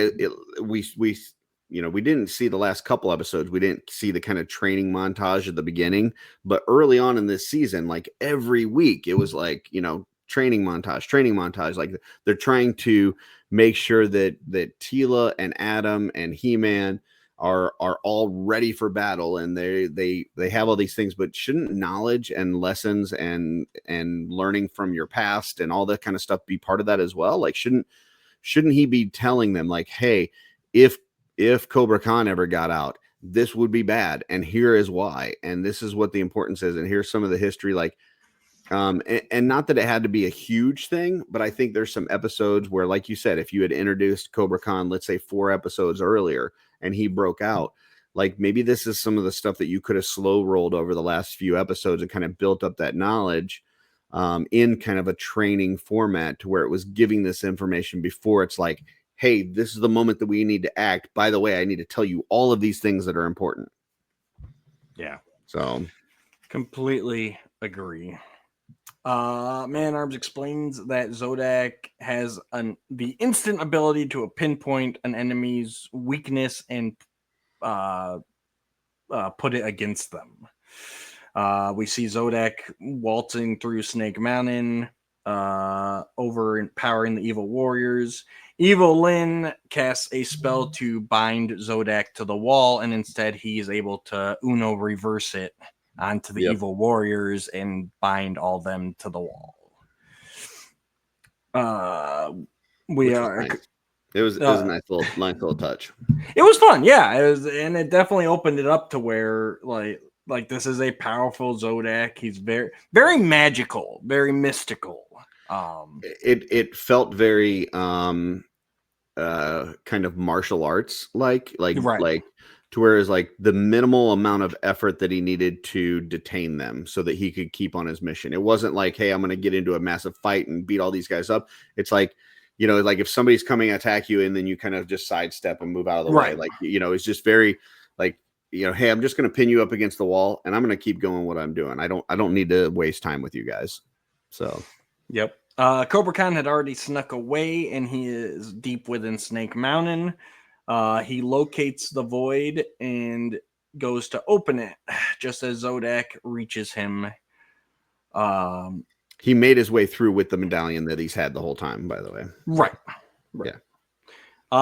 we we didn't see the last couple episodes, we didn't see the kind of training montage at the beginning, but early on in this season, like every week it was like, training montage. Like they're trying to make sure that Teela and Adam and He-Man are all ready for battle, and they have all these things. But shouldn't knowledge and lessons and learning from your past and all that kind of stuff be part of that as well? Like shouldn't he be telling them, like, hey, if Cobra Khan ever got out, this would be bad, and here is why, and this is what the importance is, and here's some of the history. Like and not that it had to be a huge thing, but I think there's some episodes where, like you said, if you had introduced Cobra Khan, let's say 4 episodes earlier, and he broke out, like maybe this is some of the stuff that you could have slow rolled over the last few episodes and kind of built up that knowledge in kind of a training format, to where it was giving this information before it's like, hey, this is the moment that we need to act. By the way, I need to tell you all of these things that are important. Yeah. So completely agree. Man-at-Arms explains that Zodak has the instant ability to pinpoint an enemy's weakness and put it against them. We see Zodak waltzing through Snake Mountain, overpowering the evil warriors. Evil Lyn casts a spell to bind Zodak to the wall, and instead he is able to Uno reverse it onto the evil warriors and bind all them to the wall. It was a nice little touch. It was fun, yeah. It was, and it definitely opened it up to where like this is a powerful Zodak. He's very, very magical, very mystical. It felt very kind of martial arts like to where is like the minimal amount of effort that he needed to detain them so that he could keep on his mission. It wasn't like, hey, I'm going to get into a massive fight and beat all these guys up. It's like, like if somebody's coming to attack you and then you kind of just sidestep and move out of the way. Like, it's just very like, hey, I'm just going to pin you up against the wall and I'm going to keep going what I'm doing. I don't need to waste time with you guys. So, yep. Cobra Khan had already snuck away and he is deep within Snake Mountain. He locates the void and goes to open it just as Zodak reaches him. He made his way through with the medallion that he's had the whole time, by the way. Right. Yeah.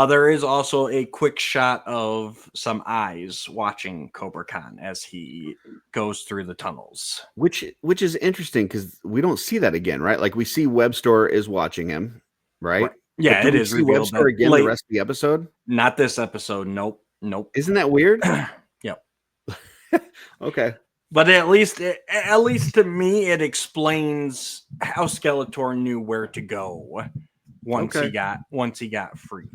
There is also a quick shot of some eyes watching Cobra Khan as he goes through the tunnels. Which is interesting because we don't see that again, right? Like we see Webstore is watching him, right? Yeah, it is revealed Webstore again the rest of the episode. Not this episode. Nope. Isn't that weird? Yep. Okay. But at least to me, it explains how Skeletor knew where to go once he got freed.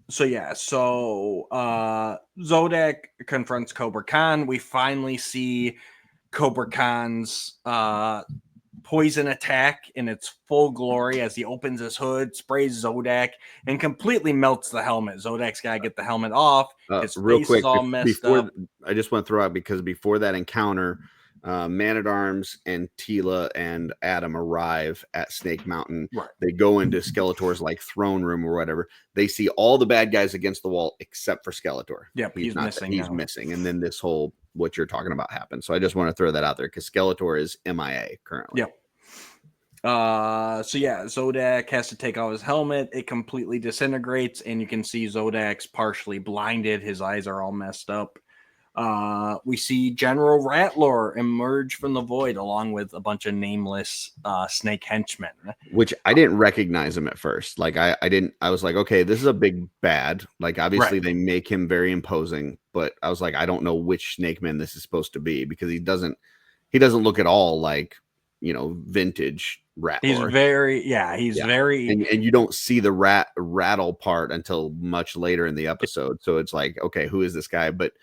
So Zodak confronts Cobra Khan. We finally see Cobra Khan's poison attack in its full glory as he opens his hood, sprays Zodak, and completely melts the helmet. Zodak's got to get the helmet off. His real face quick, is all messed up. I just want to throw out, because before that encounter, Man-at-Arms and Tila and Adam arrive at Snake Mountain. Right. They go into Skeletor's like throne room or whatever. They see all the bad guys against the wall except for Skeletor. Yep, he's missing. He's missing. And then this whole what you're talking about happens. So I just want to throw that out there because Skeletor is MIA currently. Yep. So yeah, Zodak has to take off his helmet. It completely disintegrates, and you can see Zodak's partially blinded. His eyes are all messed up. We see General Rattler emerge from the void along with a bunch of nameless snake henchmen. Which I didn't recognize him at first. Like I was like, okay, this is a big bad. Like obviously they make him very imposing, but I was like, I don't know which Snake Man this is supposed to be because he doesn't look at all like, vintage Rattler. He's very, very, and you don't see the rattle part until much later in the episode. So it's like, okay, who is this guy? But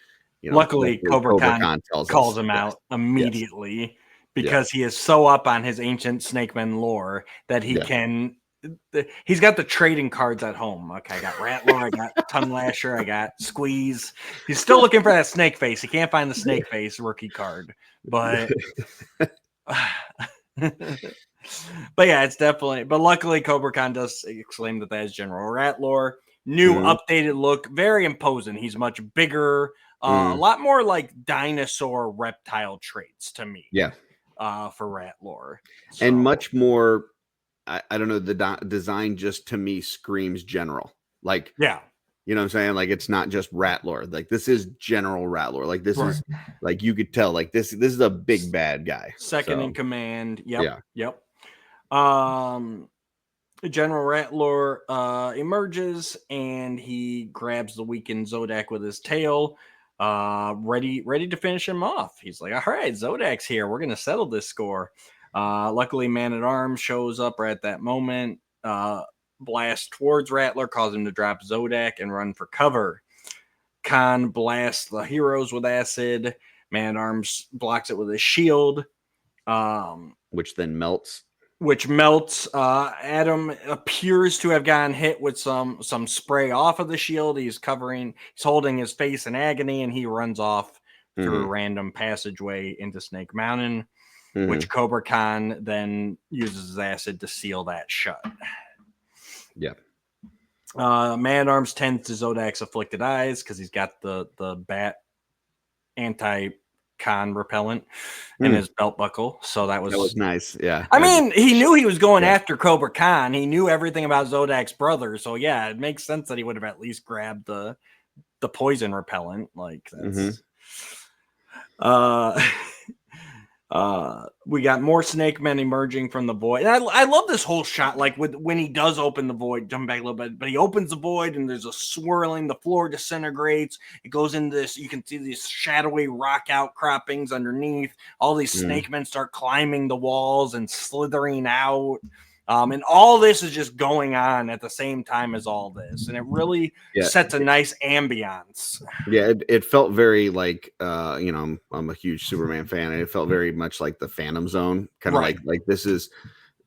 luckily, Cobra Khan calls him out immediately because he is so up on his ancient Snakeman lore that he can. He's got the trading cards at home. Okay, I got Rattler, I got Tongue Lasher, I got Squeeze. He's still looking for that Snake Face. He can't find the Snake Face rookie card, but. But yeah, it's definitely. But luckily, Cobra Khan does exclaim that is General Rattler. New updated look, very imposing. He's much bigger, a lot more like dinosaur reptile traits to me. Yeah, for Rattler, so. And much more. I don't know. The design just to me screams General. Like You know what I'm saying? Like it's not just Rattler. Like this is General Rattler. Like this is like you could tell. Like this is a big bad guy. Second in command. Yep. General Rattler emerges and he grabs the weakened Zodak with his tail. Ready to finish him off. He's like, all right, Zodak's here. We're gonna settle this score. Luckily, Man-at-Arms shows up right at that moment. Blast towards Rattler, cause him to drop Zodak and run for cover. Khan blasts the heroes with acid. Man-at-Arms blocks it with his shield. Which then melts. Adam appears to have gotten hit with some spray off of the shield. He's holding his face in agony, and he runs off through a random passageway into Snake Mountain, which Cobra Khan then uses his acid to seal that shut. Yeah. Man-at-Arms tends to Zodak's afflicted eyes because he's got the bat anti-con repellent in his belt buckle. So that was nice. Yeah. I mean, he knew he was going after Cobra Khan. He knew everything about Zodak's brother. So yeah, it makes sense that he would have at least grabbed the poison repellent. Like that's we got more Snake Men emerging from the void. And I love this whole shot, like when he does open the void, jump back a little bit, but he opens the void and there's a swirling, the floor disintegrates. It goes into this, you can see these shadowy rock outcroppings underneath. All these Snake Men start climbing the walls and slithering out. And all this is just going on at the same time as all this. And it really sets a nice ambiance. Yeah, it felt very like, I'm a huge Superman fan. And it felt very much like the Phantom Zone. Kind of like this is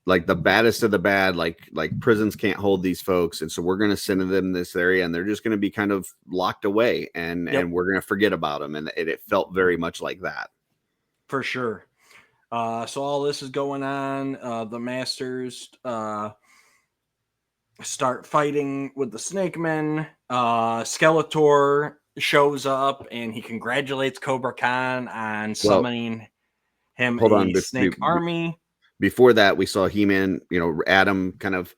like the baddest of the bad. Like prisons can't hold these folks. And so we're going to send them in this area and they're just going to be kind of locked away. And we're going to forget about them. And it felt very much like that. For sure. So all this is going on. The Masters start fighting with the Snake Men. Skeletor shows up and he congratulates Cobra Khan on summoning him snake army. Before that, we saw He-Man, Adam kind of,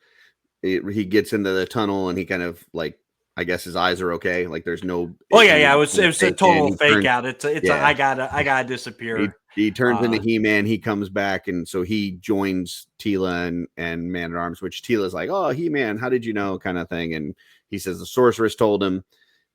he gets into the tunnel and he kind of like, I guess his eyes are okay. Like there's no. Oh yeah. It was a total fake out. It's I gotta disappear. He turns into He-Man. He comes back, and so he joins Tila and Man-at-Arms. Which Tila's like, "Oh, He-Man, how did you know?" kind of thing. And he says the sorceress told him.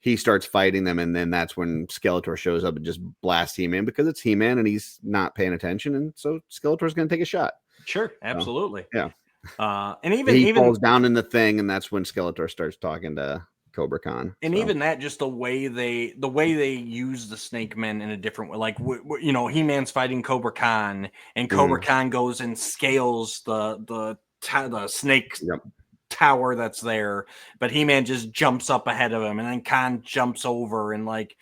He starts fighting them, and then that's when Skeletor shows up and just blasts He-Man because it's He-Man and he's not paying attention, and so Skeletor's going to take a shot. Sure, absolutely. So, yeah. And even he falls down in the thing, and that's when Skeletor starts talking to Cobra Khan. And even that, just the way they use the Snake Men in a different way. Like, He-Man's fighting Cobra Khan, and Cobra Khan goes and scales the snake tower that's there, but He-Man just jumps up ahead of him, and then Khan jumps over, and like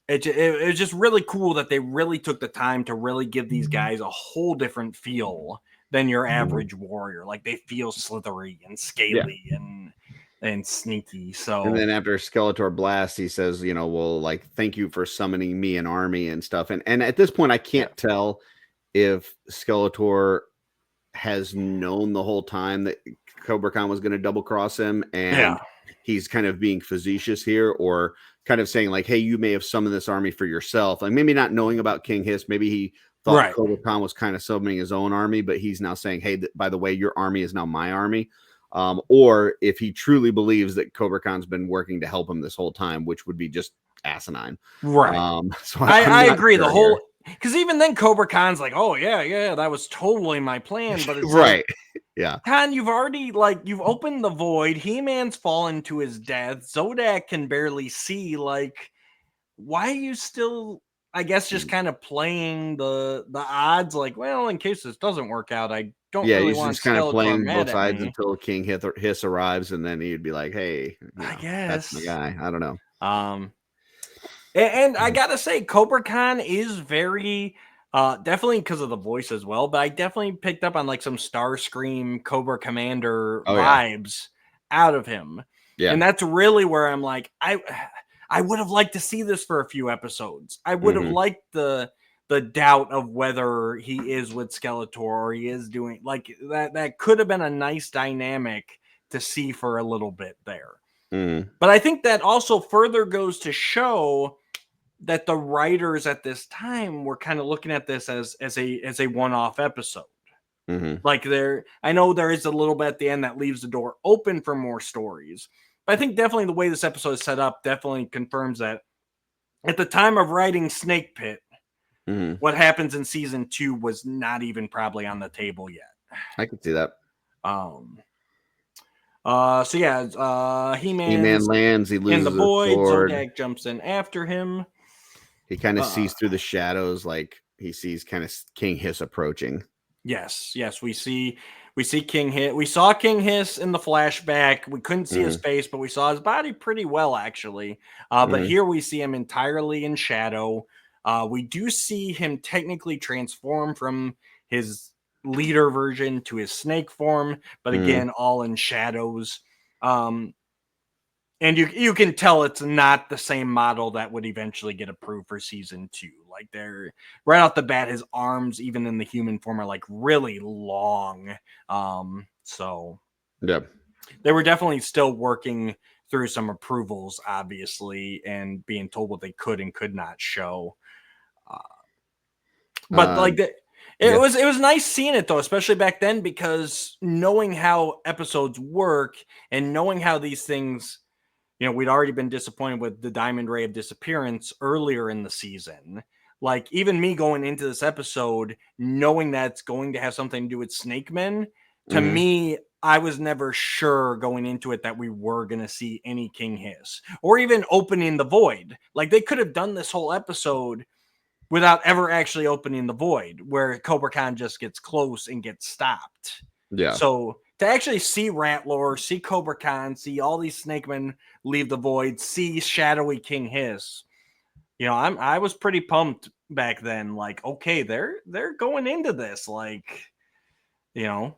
it was just really cool that they really took the time to really give these guys a whole different feel than your average warrior. Like they feel slithery and scaly and sneaky. So And then after Skeletor blasts, he says, you know, well, like, thank you for summoning me an army and stuff. And at this point, I can't tell if Skeletor has known the whole time that Cobra Khan was going to double cross him, and he's kind of being facetious here, or kind of saying like, hey, you may have summoned this army for yourself. Like maybe not knowing about King Hiss, maybe he thought Cobra Khan was kind of summoning his own army, but he's now saying, hey, by the way, your army is now my army. Or if he truly believes that Cobra Khan's been working to help him this whole time, which would be just asinine. Right. So I agree. Sure the whole, because even then Cobra Khan's like, oh yeah, that was totally my plan. But it's right. Yeah. Khan, you've already you've opened the void. He-Man's fallen to his death. Zodak can barely see. Like, why are you still, I guess, just kind of playing the odds? Like, well, in case this doesn't work out, I don't really he's want just kind of playing both sides me. until King Hiss arrives, and then he'd be like, hey, I guess that's my guy. I don't know. And I gotta say, Cobra Khan is very definitely because of the voice as well, but I definitely picked up on like some Starscream Cobra Commander vibes out of him. Yeah. And that's really where I'm like, I would have liked to see this for a few episodes. I would have liked the doubt of whether he is with Skeletor or he is doing like that could have been a nice dynamic to see for a little bit there. But I think that also further goes to show that the writers at this time were kind of looking at this as a one-off episode. Like I know there is a little bit at the end that leaves the door open for more stories. But I think definitely the way this episode is set up definitely confirms that at the time of writing Snake Pit, what happens in season 2 was not even probably on the table yet. I could see that. So yeah, He-Man lands, he loses in the void, sword. Zodak jumps in after him. He kind of sees through the shadows, like he sees kind of King Hiss approaching. Yes, we see King Hiss. We saw King Hiss in the flashback. We couldn't see his face, but we saw his body pretty well, actually. But here we see him entirely in shadow. We do see him technically transform from his leader version to his snake form, but again, all in shadows. And you can tell it's not the same model that would eventually get approved for season 2. Like they're right off the bat, his arms, even in the human form, are like really long. So they were definitely still working through some approvals, obviously, and being told what they could and could not show. But like it was nice seeing it though, especially back then, because knowing how episodes work and knowing how these things. You know, we'd already been disappointed with the Diamond Ray of Disappearance earlier in the season. Like, even me going into this episode, knowing that it's going to have something to do with Snake Men, to me, I was never sure going into it that we were going to see any King Hiss or even opening the void. Like, they could have done this whole episode without ever actually opening the void, where Cobra Khan just gets close and gets stopped. Yeah. So to actually see Rattler, see Cobra Khan, see all these Snake Men leave the void, see shadowy King Hiss, you know, I was pretty pumped back then. Like, okay, they're going into this, like, you know.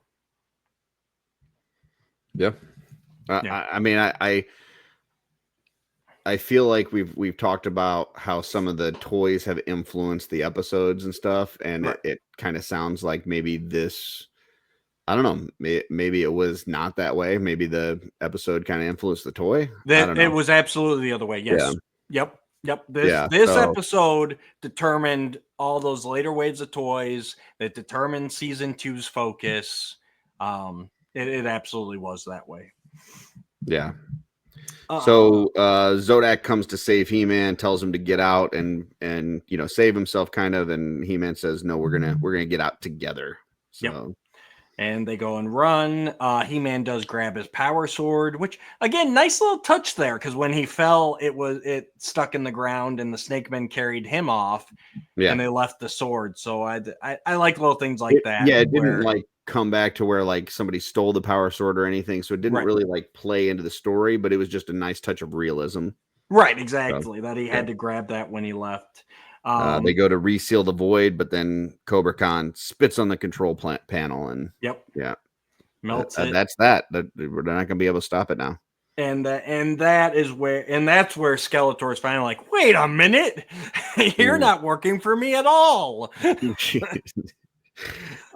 Yeah. I mean, I feel like we've talked about how some of the toys have influenced the episodes and stuff, and it kind of sounds like maybe this. I don't know. Maybe it was not that way. Maybe the episode kind of influenced the toy. It was absolutely the other way. Yes. Yeah. Yep. This episode determined all those later waves of toys that determined season 2's focus. It absolutely was that way. Yeah. So Zodak comes to save He-Man, tells him to get out and you know, save himself kind of, and He-Man says, no, we're gonna get out together. So and they go and run. He-Man does grab his power sword, which again, nice little touch there, because when he fell, it stuck in the ground, and the Snake Men carried him off, and they left the sword. So I like little things like that. Yeah, it didn't like come back to where like somebody stole the power sword or anything, so it didn't really like play into the story, but it was just a nice touch of realism. Right, exactly. That he had to grab that when he left. They go to reseal the void, but then Cobra Khan spits on the control panel, and melts it. That's that. We're not going to be able to stop it now. And that's where Skeletor is finally like, wait a minute, you're not working for me at all.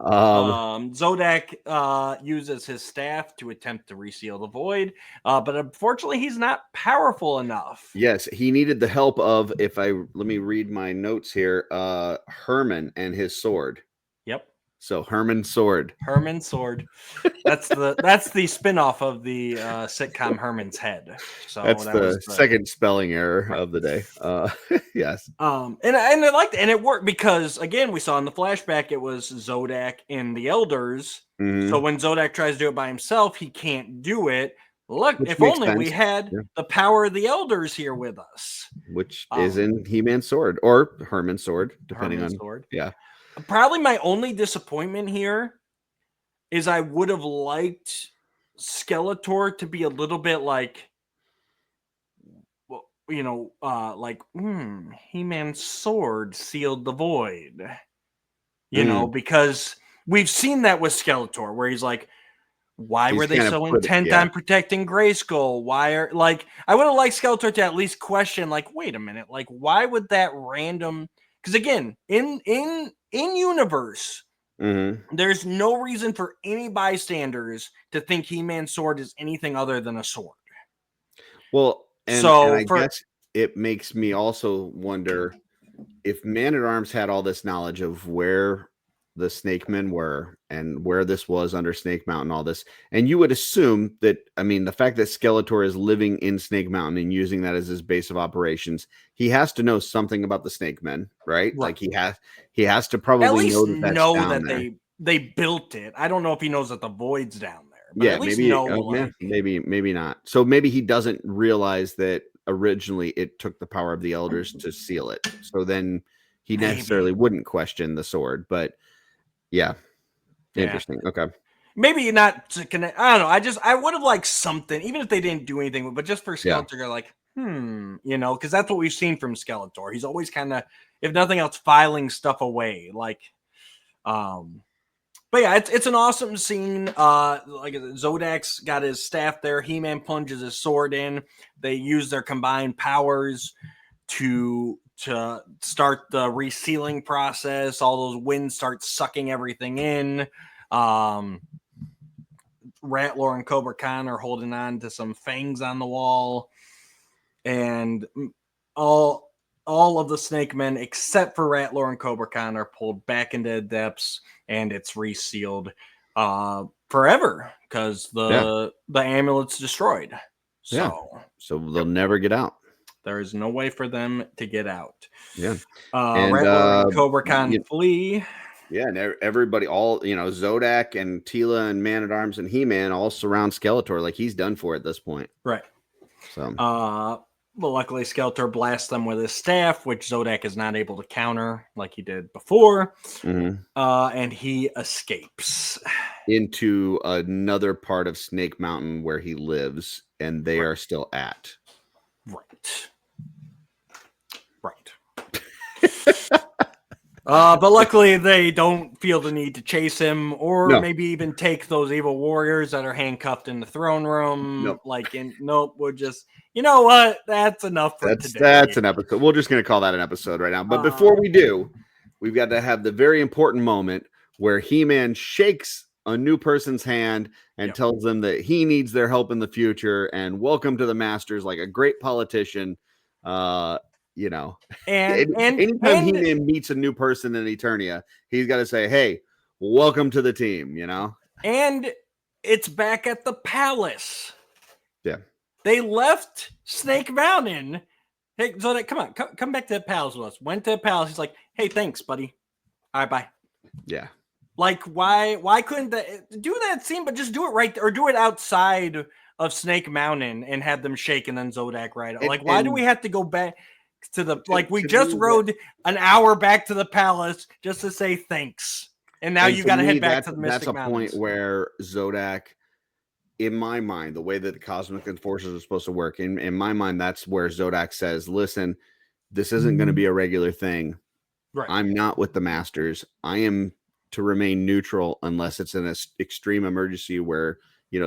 Zodak uses his staff to attempt to reseal the void, but unfortunately he's not powerful enough. Yes, he needed the help of, let me read my notes here, Herman and his sword. Yep. So Herman's sword. Herman's sword. That's the spinoff of the sitcom Herman's Head. So that's the second spelling error of the day. Yes. And I liked it, and it worked because again we saw in the flashback it was Zodak and the Elders. Mm-hmm. So when Zodak tries to do it by himself, he can't do it. Look, if only we had the power of the Elders here with us. Which is in He-Man's sword or Herman's sword, depending on sword. Yeah. Probably my only disappointment here is I would have liked Skeletor to be a little bit like, He-Man's sword sealed the void. Because we've seen that with Skeletor, where he's like, why were they so intent on protecting Grayskull? Why are I would have liked Skeletor to at least question, wait a minute, why would that random? Because again, in universe, there's no reason for any bystanders to think He-Man's sword is anything other than a sword. Well, and I guess it makes me also wonder if Man-at-Arms had all this knowledge of where the Snake Men were and where this was under Snake Mountain, all this, and you would assume that, the fact that Skeletor is living in Snake Mountain and using that as his base of operations, he has to know something about the Snake Men, right? Like he has to probably at least know that they built it. I don't know if he knows that the void's down there, but at least maybe not. So maybe he doesn't realize that originally it took the power of the Elders to seal it. So then he necessarily wouldn't question the sword, but interesting. Okay. Maybe not to connect. I don't know. I would have liked something, even if they didn't do anything, but just for Skeletor, because that's what we've seen from Skeletor. He's always kind of, if nothing else, filing stuff away. But yeah, it's an awesome scene. Zodak's got his staff there. He-Man plunges his sword in. They use their combined powers to start the resealing process. All those winds start sucking everything in. Rattler and Cobra Khan are holding on to some fangs on the wall, and all of the Snake Men except for Rattler and Cobra Khan are pulled back into the depths, and it's resealed forever because the amulet's destroyed. So they'll never get out. There is no way for them to get out. Yeah. Rattler and Cobra Khan flee. Yeah, and everybody, all, Zodak and Teela and Man-at-Arms and He-Man all surround Skeletor like he's done for at this point. Right. So, but luckily Skeletor blasts them with his staff, which Zodak is not able to counter like he did before. And he escapes into another part of Snake Mountain where he lives, and they are still at. Right. But luckily they don't feel the need to chase him or maybe even take those evil warriors that are handcuffed in the throne room. We'll just, you know what? That's enough for today. That's an episode. We're just going to call that an episode right now. But before we do, we've got to have the very important moment where He-Man shakes a new person's hand and tells them that he needs their help in the future and welcome to the Masters like a great politician. And anytime He-Man meets a new person in Eternia, he's got to say, hey, welcome to the team, And it's back at the palace. Yeah. They left Snake Mountain. Hey, Zodak, come on, come back to the palace with us. Went to the palace. He's like, hey, thanks, buddy. All right, bye. Yeah. Why couldn't they do that scene, but just do it right, or do it outside of Snake Mountain and have them shake and then Zodak ride it? Why do we have to go back to the, we just rode an hour back to the palace just to say thanks. And now you got to head back to the Mystic Mountains. That's a point where Zodak in my mind, the way that the cosmic forces are supposed to work, in my mind, that's where Zodak says, listen, this isn't going to be a regular thing. Right. I'm not with the Masters. I am to remain neutral unless it's an extreme emergency where,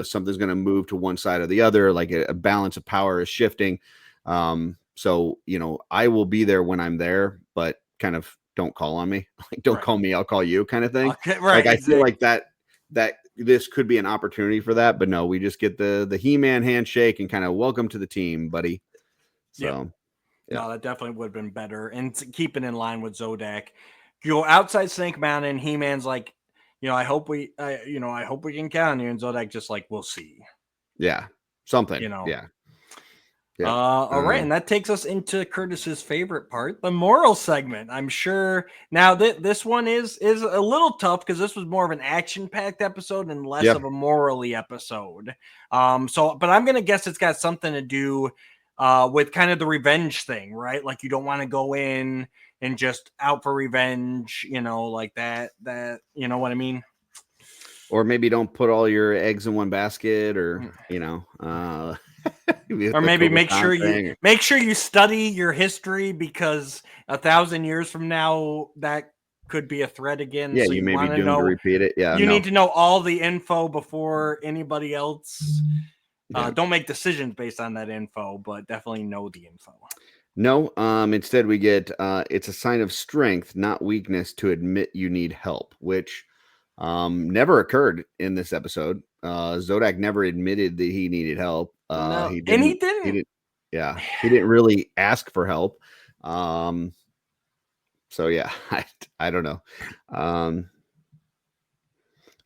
something's going to move to one side or the other, like a balance of power is shifting. So, I will be there when I'm there, but kind of don't call on me. Like, don't call me, I'll call you kind of thing. Okay, right. Like, I feel like that this could be an opportunity for that, but no, we just get the He-Man handshake and kind of welcome to the team, buddy. So, yeah. No, that definitely would have been better. And keeping in line with Zodak, you go outside Snake Mountain, He-Man's like, I hope we can count on you. And Zodak just like, we'll see. Yeah. Something. Yeah. All right, and that takes us into Curtis's favorite part, the moral segment. I'm sure now this one is a little tough because this was more of an action-packed episode and less of a morally episode. But I'm gonna guess it's got something to do with kind of the revenge thing, right? Like you don't want to go in and just out for revenge, like that. You know what I mean? Or maybe don't put all your eggs in one basket, or or maybe make sure you study your history, because 1,000 years from now that could be a threat again. Yeah, so you may be doomed to repeat it. Yeah, you need to know all the info before anybody else. Don't make decisions based on that info, but definitely know the info. No, instead we get it's a sign of strength, not weakness, to admit you need help, which never occurred in this episode. Zodak never admitted that he needed help. No. He didn't really ask for help. So yeah, I don't know.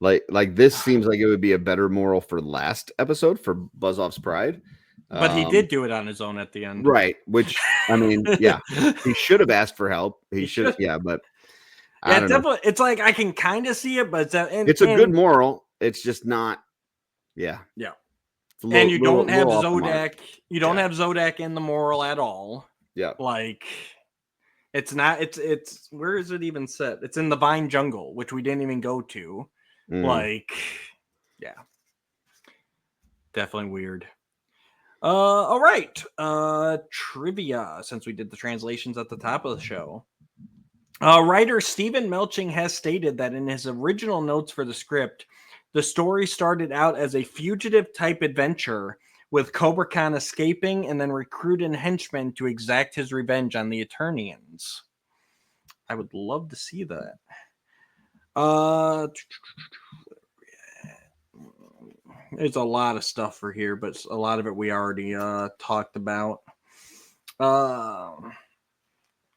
Like this seems like it would be a better moral for last episode for Buzz-Off's Pride. But he did do it on his own at the end. Right. Which, I mean, yeah, he should have asked for help. He should. Yeah, but I don't know. It's like I can kind of see it, but it's a good moral. It's just not. Yeah. Yeah. And you don't have Zodak. You don't have Zodak in the moral at all. Yeah. Like, it's not. It's where is it even set? It's in the Vine Jungle, which we didn't even go to. Like, yeah, definitely weird. All right. Trivia, since we did the translations at the top of the show. Writer Stephen Melching has stated that in his original notes for the script, the story started out as a fugitive-type adventure, with Cobra Khan escaping and then recruiting henchmen to exact his revenge on the Eternians. I would love to see that. There's a lot of stuff for here, but a lot of it we already talked about.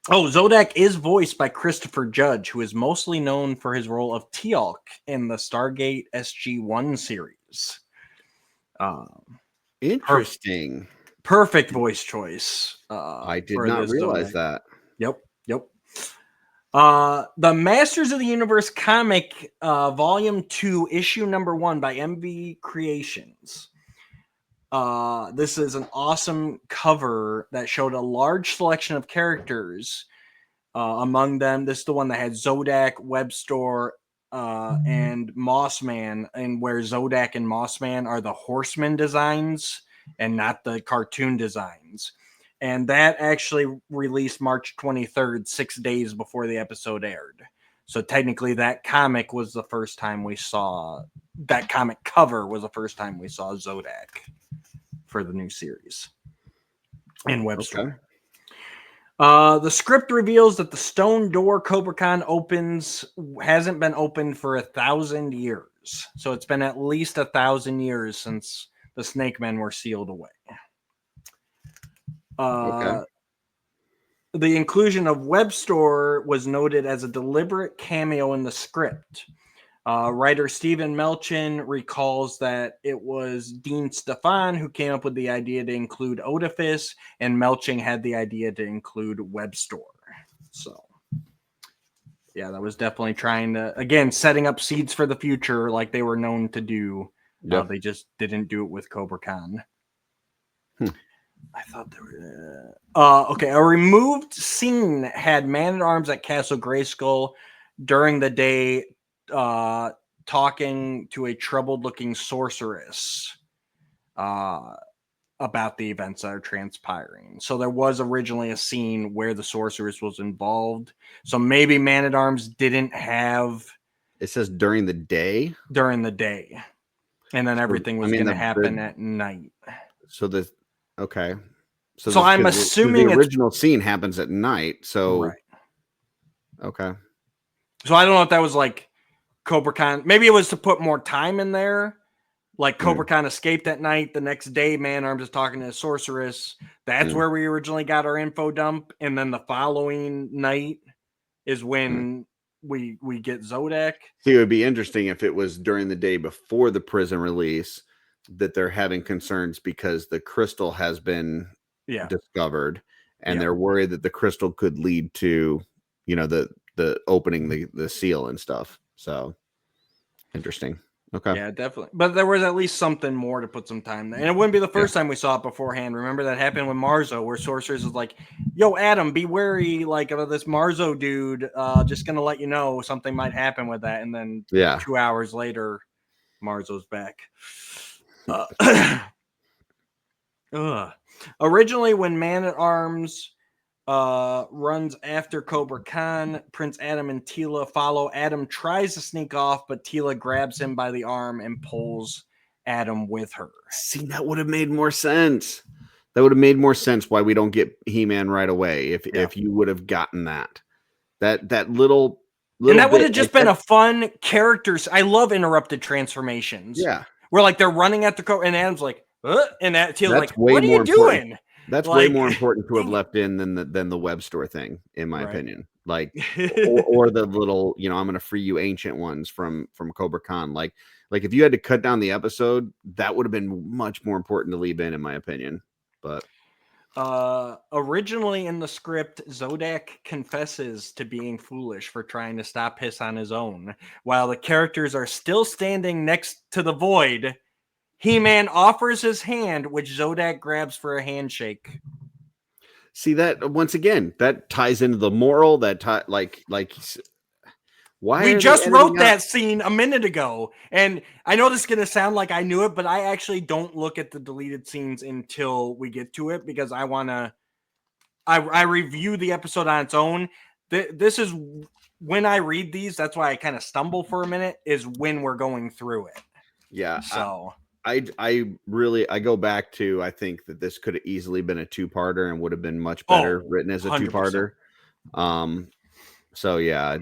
Zodak is voiced by Christopher Judge, who is mostly known for his role of Teal'c in the Stargate SG-1 series. Interesting. Perfect voice choice. I did not realize that. Yep. The Masters of the Universe comic, Volume 2, Issue number 1 by MV Creations. This is an awesome cover that showed a large selection of characters. Among them, this is the one that had Zodak, Webstore, and Mossman, and where Zodak and Mossman are the Horseman designs and not the cartoon designs. And that actually released March 23rd, 6 days before the episode aired. So technically that comic was the first time we saw, that comic cover was the first time we saw Zodak for the new series in Webstore. Okay. The script reveals that the stone door Cobra Khan opens hasn't been opened for 1,000 years. So it's been at least 1,000 years since the Snake Men were sealed away. The inclusion of Webstore was noted as a deliberate cameo in the script. Writer Stephen Melchin recalls that it was Dean Stefan who came up with the idea to include Oedipus, and Melching had the idea to include Webstore. So, yeah, that was definitely trying to, again, setting up seeds for the future like they were known to do. Yep. They just didn't do it with Cobra Khan. I thought there were... okay, a removed scene had Man-at-Arms at Castle Grayskull during the day talking to a troubled-looking sorceress. about the events that are transpiring. So there was originally a scene where the sorceress was involved. So maybe Man-at-Arms didn't have It says during the day. during the day, and then So, everything I was mean, going to happen at night. so the okay. So I'm Because the assuming it's original scene happens at night. So right. okay. So I don't know if that was like Cobra Khan. Maybe it was to put more time in there. Like Cobra Khan escaped at night. The next day, Man-Arms is talking to the sorceress. That's where we originally got our info dump. And then the following night is when we get Zodak. See, it would be interesting if it was during the day before the prison release that they're having concerns because the crystal has been Yeah. discovered, and Yeah. they're worried that the crystal could lead to, the opening the seal and stuff. So interesting. Okay. Yeah, definitely. But there was at least something more to put some time there. And it wouldn't be the first time we saw it beforehand. Remember that happened with Marzo, where Sorceress was like, yo, Adam, be wary like of this Marzo dude. Just gonna let you know something might happen with that. And then 2 hours later, Marzo's back. Originally, when Man-at-Arms runs after Cobra Khan, Prince Adam and Tila follow. Adam tries to sneak off, but Tila grabs him by the arm and pulls Adam with her. See, that would have made more sense. That would have made more sense why we don't get He-Man right away if you would have gotten that little And that would have bit, just been a fun characters. I love interrupted transformations. Yeah. Where like they're running at the Cobra and Adam's like, and that Tila's That's like, way what are more you doing? That's way more important to have left in than the web store thing, in my opinion. Like, or the little, I'm going to free you ancient ones from Cobra Khan. Like if you had to cut down the episode, that would have been much more important to leave in my opinion. But originally in the script, Zodak confesses to being foolish for trying to stop Hiss on his own. While the characters are still standing next to the void, He-Man offers his hand, which Zodak grabs for a handshake. See, that once again, that ties into the moral that why we are just they wrote editing that out? scene a minute ago, and I know this is going to sound like I knew it, but I actually don't look at the deleted scenes until we get to it because I want to I review the episode on its own. This is when I read these, that's why I kind of stumble for a minute, is when we're going through it. Yeah. So I really go back to, I think that this could have easily been a two-parter and would have been much better written as a 100%. two-parter. So yeah,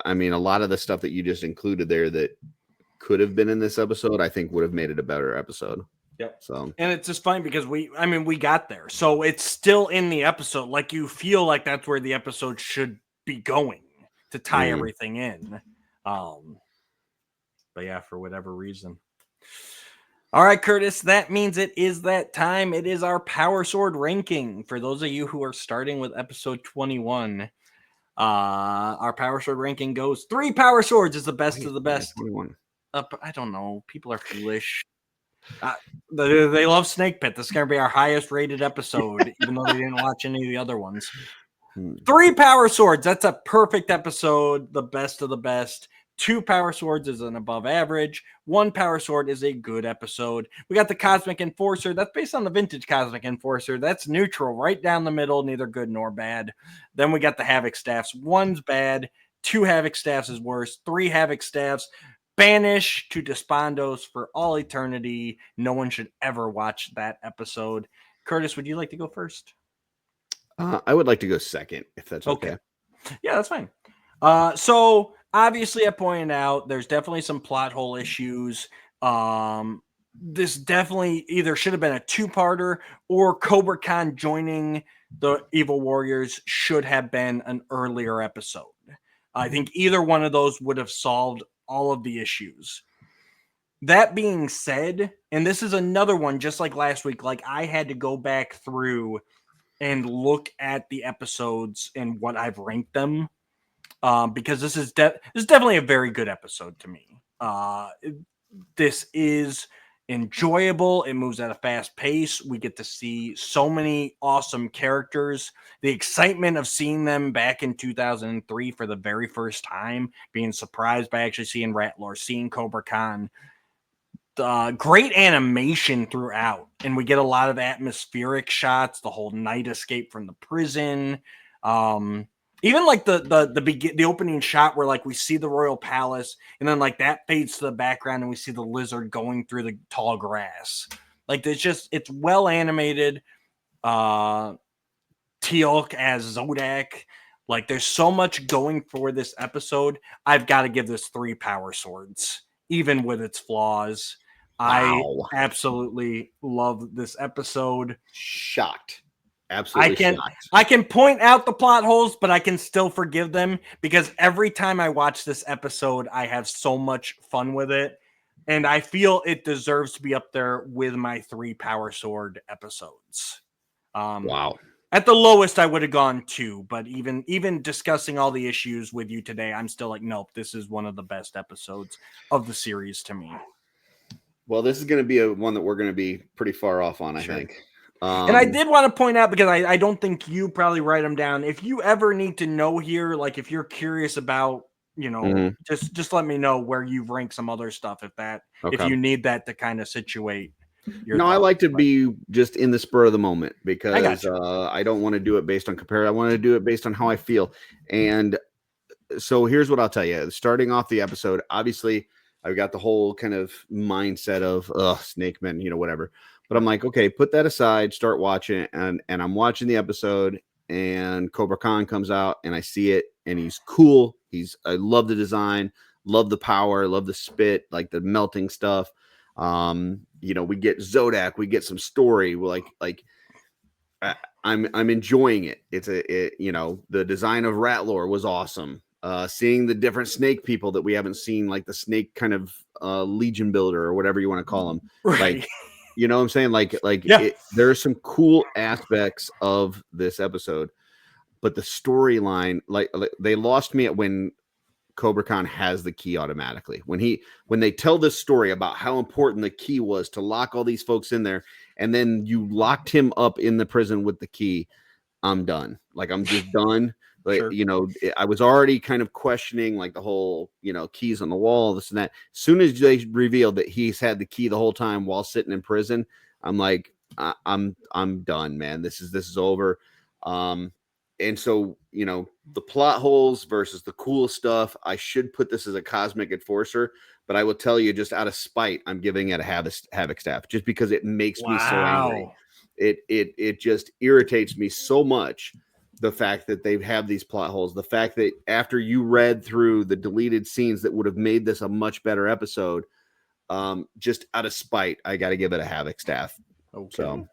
I mean, a lot of the stuff that you just included there that could have been in this episode, I think would have made it a better episode. Yep. So, and it's just funny because we got there. So it's still in the episode. Like you feel like that's where the episode should be going to tie everything in. But yeah, for whatever reason. All right, Curtis, that means it is that time. It is our Power Sword ranking. For those of you who are starting with episode 21, our Power Sword ranking goes 3 Power Swords is the best of the best. 21. I don't know. People are foolish. They love Snake Pit. This is going to be our highest rated episode, even though they didn't watch any of the other ones. 3 Power Swords. That's a perfect episode. The best of the best. 2 Power Swords is an above average. 1 Power Sword is a good episode. We got the Cosmic Enforcer. That's based on the vintage Cosmic Enforcer. That's neutral, right down the middle, neither good nor bad. Then we got the Havoc Staffs. 1's bad. 2 Havoc Staffs is worse. 3 Havoc Staffs. Banish to Despondos for all eternity. No one should ever watch that episode. Curtis, would you like to go first? I would like to go second, if that's okay. Yeah, that's fine. So obviously, I pointed out there's definitely some plot hole issues. This definitely either should have been a 2-parter or Cobra Khan joining the Evil Warriors should have been an earlier episode. I think either one of those would have solved all of the issues. That being said, and this is another one, just like last week, like I had to go back through and look at the episodes and what I've ranked them. Because this is definitely a very good episode to me. This is enjoyable. It moves at a fast pace. We get to see so many awesome characters. The excitement of seeing them back in 2003 for the very first time, being surprised by actually seeing Rattler, seeing Cobra Khan. great animation throughout, and we get a lot of atmospheric shots. The whole night escape from the prison, even like the opening shot where like we see the royal palace, and then like that fades to the background, and we see the lizard going through the tall grass. Like it's well animated. Teal'c as Zodak. Like there's so much going for this episode. I've got to give this 3 power swords, even with its flaws. Wow. I absolutely love this episode. Shocked. Absolutely shocked. I can point out the plot holes, but I can still forgive them because every time I watch this episode, I have so much fun with it. And I feel it deserves to be up there with my 3 power sword episodes. Wow. At the lowest, I would have gone 2, but even discussing all the issues with you today, I'm still like, nope, this is one of the best episodes of the series to me. Well, this is going to be one that we're going to be pretty far off on, I think. And I did want to point out, because I don't think you probably write them down. If you ever need to know here, like if you're curious about, just let me know where you rank some other stuff if you need that to kind of situate. I like to be just in the spur of the moment because I don't want to do it based on compare. I want to do it based on how I feel. And so here's what I'll tell you. Starting off the episode, obviously I've got the whole kind of mindset of snake men, whatever. But I'm like, okay, put that aside, start watching it. And I'm watching the episode and Cobra Khan comes out and I see it and he's cool. I love the design, love the power, love the spit, like the melting stuff. We get Zodak, we get some story. I'm enjoying it. The design of Ratlore was awesome. Seeing the different snake people that we haven't seen, like the snake kind of legion builder or whatever you want to call them. Right. Like, you know what I'm saying? There are some cool aspects of this episode, but the storyline, like they lost me at when Cobra Khan has the key automatically. When they tell this story about how important the key was to lock all these folks in there, and then you locked him up in the prison with the key, I'm done. Like I'm just done. But Sure. I was already kind of questioning like the whole, keys on the wall, this and that. As soon as they revealed that he's had the key the whole time while sitting in prison, I'm like, I'm done, man. This is over. And so, the plot holes versus the cool stuff, I should put this as a cosmic enforcer, but I will tell you just out of spite, I'm giving it a havoc staff just because it makes me so angry. It just irritates me so much. The fact that they have these plot holes, the fact that after you read through the deleted scenes that would have made this a much better episode, just out of spite, I got to give it a havoc staff. Okay. So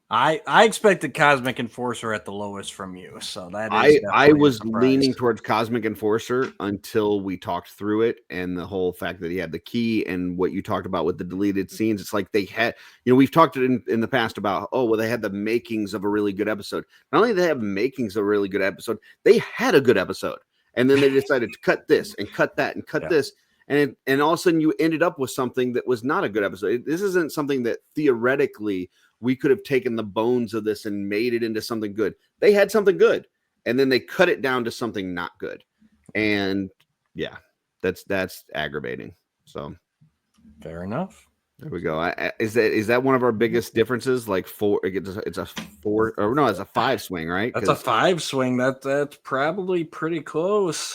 I expected Cosmic Enforcer at the lowest from you, so that is I was leaning towards Cosmic Enforcer until we talked through it, and the whole fact that he had the key and what you talked about with the deleted scenes. It's like they had, we've talked in the past about, they had the makings of a really good episode. Not only did they have makings of a really good episode, they had a good episode, and then they decided to cut this and cut that and cut this. And all of a sudden you ended up with something that was not a good episode. This isn't something that theoretically we could have taken the bones of this and made it into something good. They had something good, and then they cut it down to something not good. And yeah, that's aggravating. So fair enough. There we go. Is that one of our biggest differences? Like it's a 4 or no, it's a 5 swing, right? That's a 5 swing. That's probably pretty close.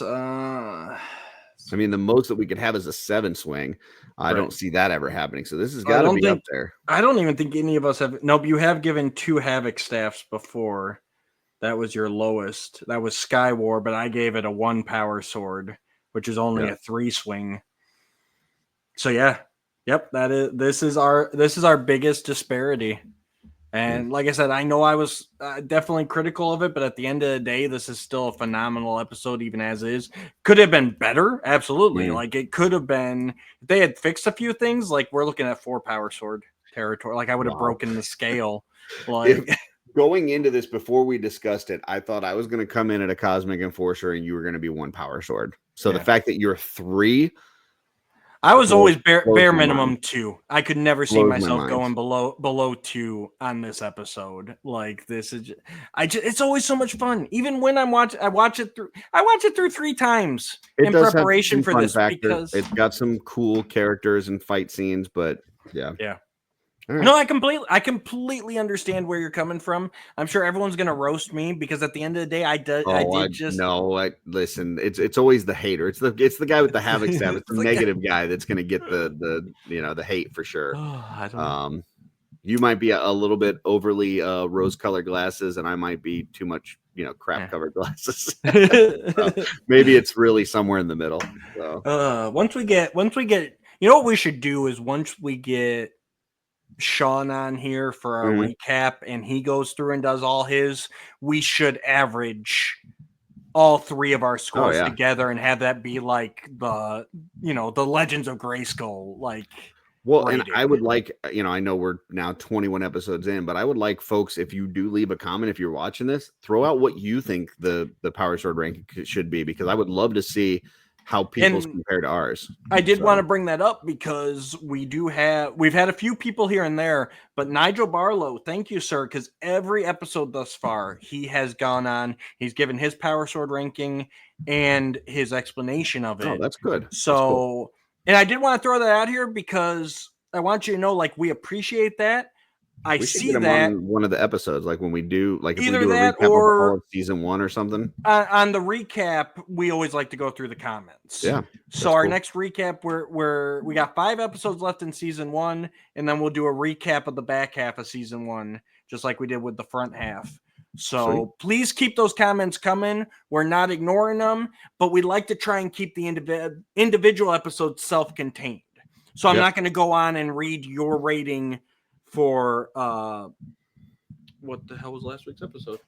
I mean, the most that we could have is a 7 swing. I don't see that ever happening. So this has got to be up there. I don't even think any of us have. Nope, you have given 2 havoc staffs before. That was your lowest. That was Sky War, but I gave it a 1 power sword, which is only a 3 swing. So yeah, yep. This is our biggest disparity. And like I said, I know I was definitely critical of it, but at the end of the day, this is still a phenomenal episode, even as is. Could have been better, absolutely. Like it could have been if they had fixed a few things. Like we're looking at 4 power sword territory. Like I would have broken the scale. Like going into this before we discussed it, I thought I was going to come in at a Cosmic Enforcer and you were going to be 1 power sword. So the fact that you're 3. I was always bare blows my minimum mind. 2. I could never see Blows my myself mind. going below 2 on this episode. Like this is, it's always so much fun. Even when I watch it through 3 times It in does have preparation some for fun this factor. because It's got some cool characters and fight scenes, but yeah. All right. No, I completely understand where you're coming from. I'm sure everyone's gonna roast me because at the end of the day, I did just listen. It's always the hater. It's the guy with the havoc staff. It's the It's like- negative guy that's gonna get the hate for sure. I don't know. You might be a little bit overly rose-colored glasses, and I might be too much crap-covered glasses. So maybe it's really somewhere in the middle. So. Once we get, you know what we should do is once we get Sean on here for our recap and he goes through and does all his, we should average all 3 of our scores together and have that be like the Legends of Grayskull, like. Well, rating. and I would like, I know we're now 21 episodes in, but I would like folks, if you do leave a comment, if you're watching this, throw out what you think the Power Sword ranking should be, because I would love to see how people's compare to ours. I did want to bring that up because we've had a few people here and there, but Nigel Barlow, thank you, sir, because every episode thus far, he has gone on, he's given his Power Sword ranking and his explanation of it. Oh, that's good. So, that's cool. And I did want to throw that out here because I want you to know, like, we appreciate that. I we should see get him that on one of the episodes, like when we do, like if either we do a that recap or of all of season 1 or something. On the recap, we always like to go through the comments. Yeah. So our next recap, we got 5 episodes left in season 1, and then we'll do a recap of the back half of season 1, just like we did with the front half. So please keep those comments coming. We're not ignoring them, but we'd like to try and keep the individual episodes self-contained. So I'm not going to go on and read your rating for what the hell was last week's episode?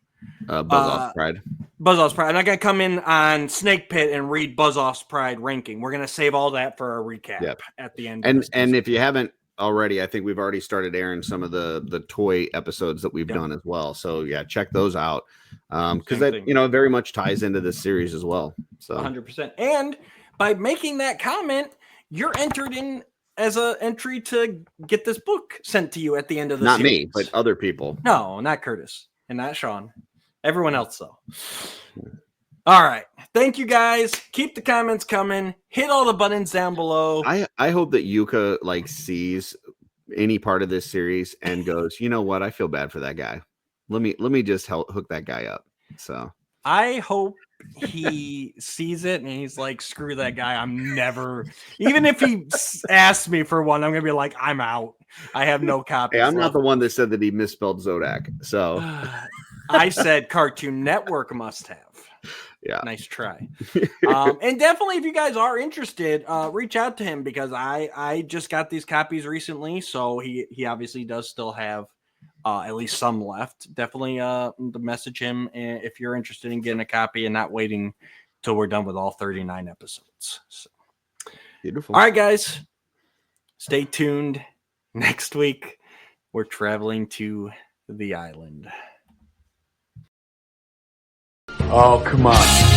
Buzz-Off Pride. Buzz-Off's Pride. I'm not going to come in on Snake Pit and read Buzz-Off's Pride ranking. We're going to save all that for a recap at the end. And if you haven't already, I think we've already started airing some of the toy episodes that we've done as well. So check those out. Because that very much ties into this series as well. So 100%. And by making that comment, you're entered in as an entry to get this book sent to you at the end of the not series. me, but other people. No, not Curtis and not Sean. Everyone else, though. All right. Thank you, guys. Keep the comments coming. Hit all the buttons down below. I hope that Yuka sees any part of this series and goes, you know what? I feel bad for that guy. Let me just hook that guy up. So I hope he sees it and he's like, screw that guy. I'm never, even if he asks me for one, I'm going to be like, I'm out. I have no copies. Hey, I'm not the one that said that he misspelled Zodak. So I said Cartoon Network must have. Yeah. Nice try. And definitely, if you guys are interested, reach out to him because I just got these copies recently. So he obviously does still have at least some left. Definitely message him if you're interested in getting a copy and not waiting till we're done with all 39 episodes. So. Beautiful. All right, guys. Stay tuned. Next week, we're traveling to the island. Oh, come on.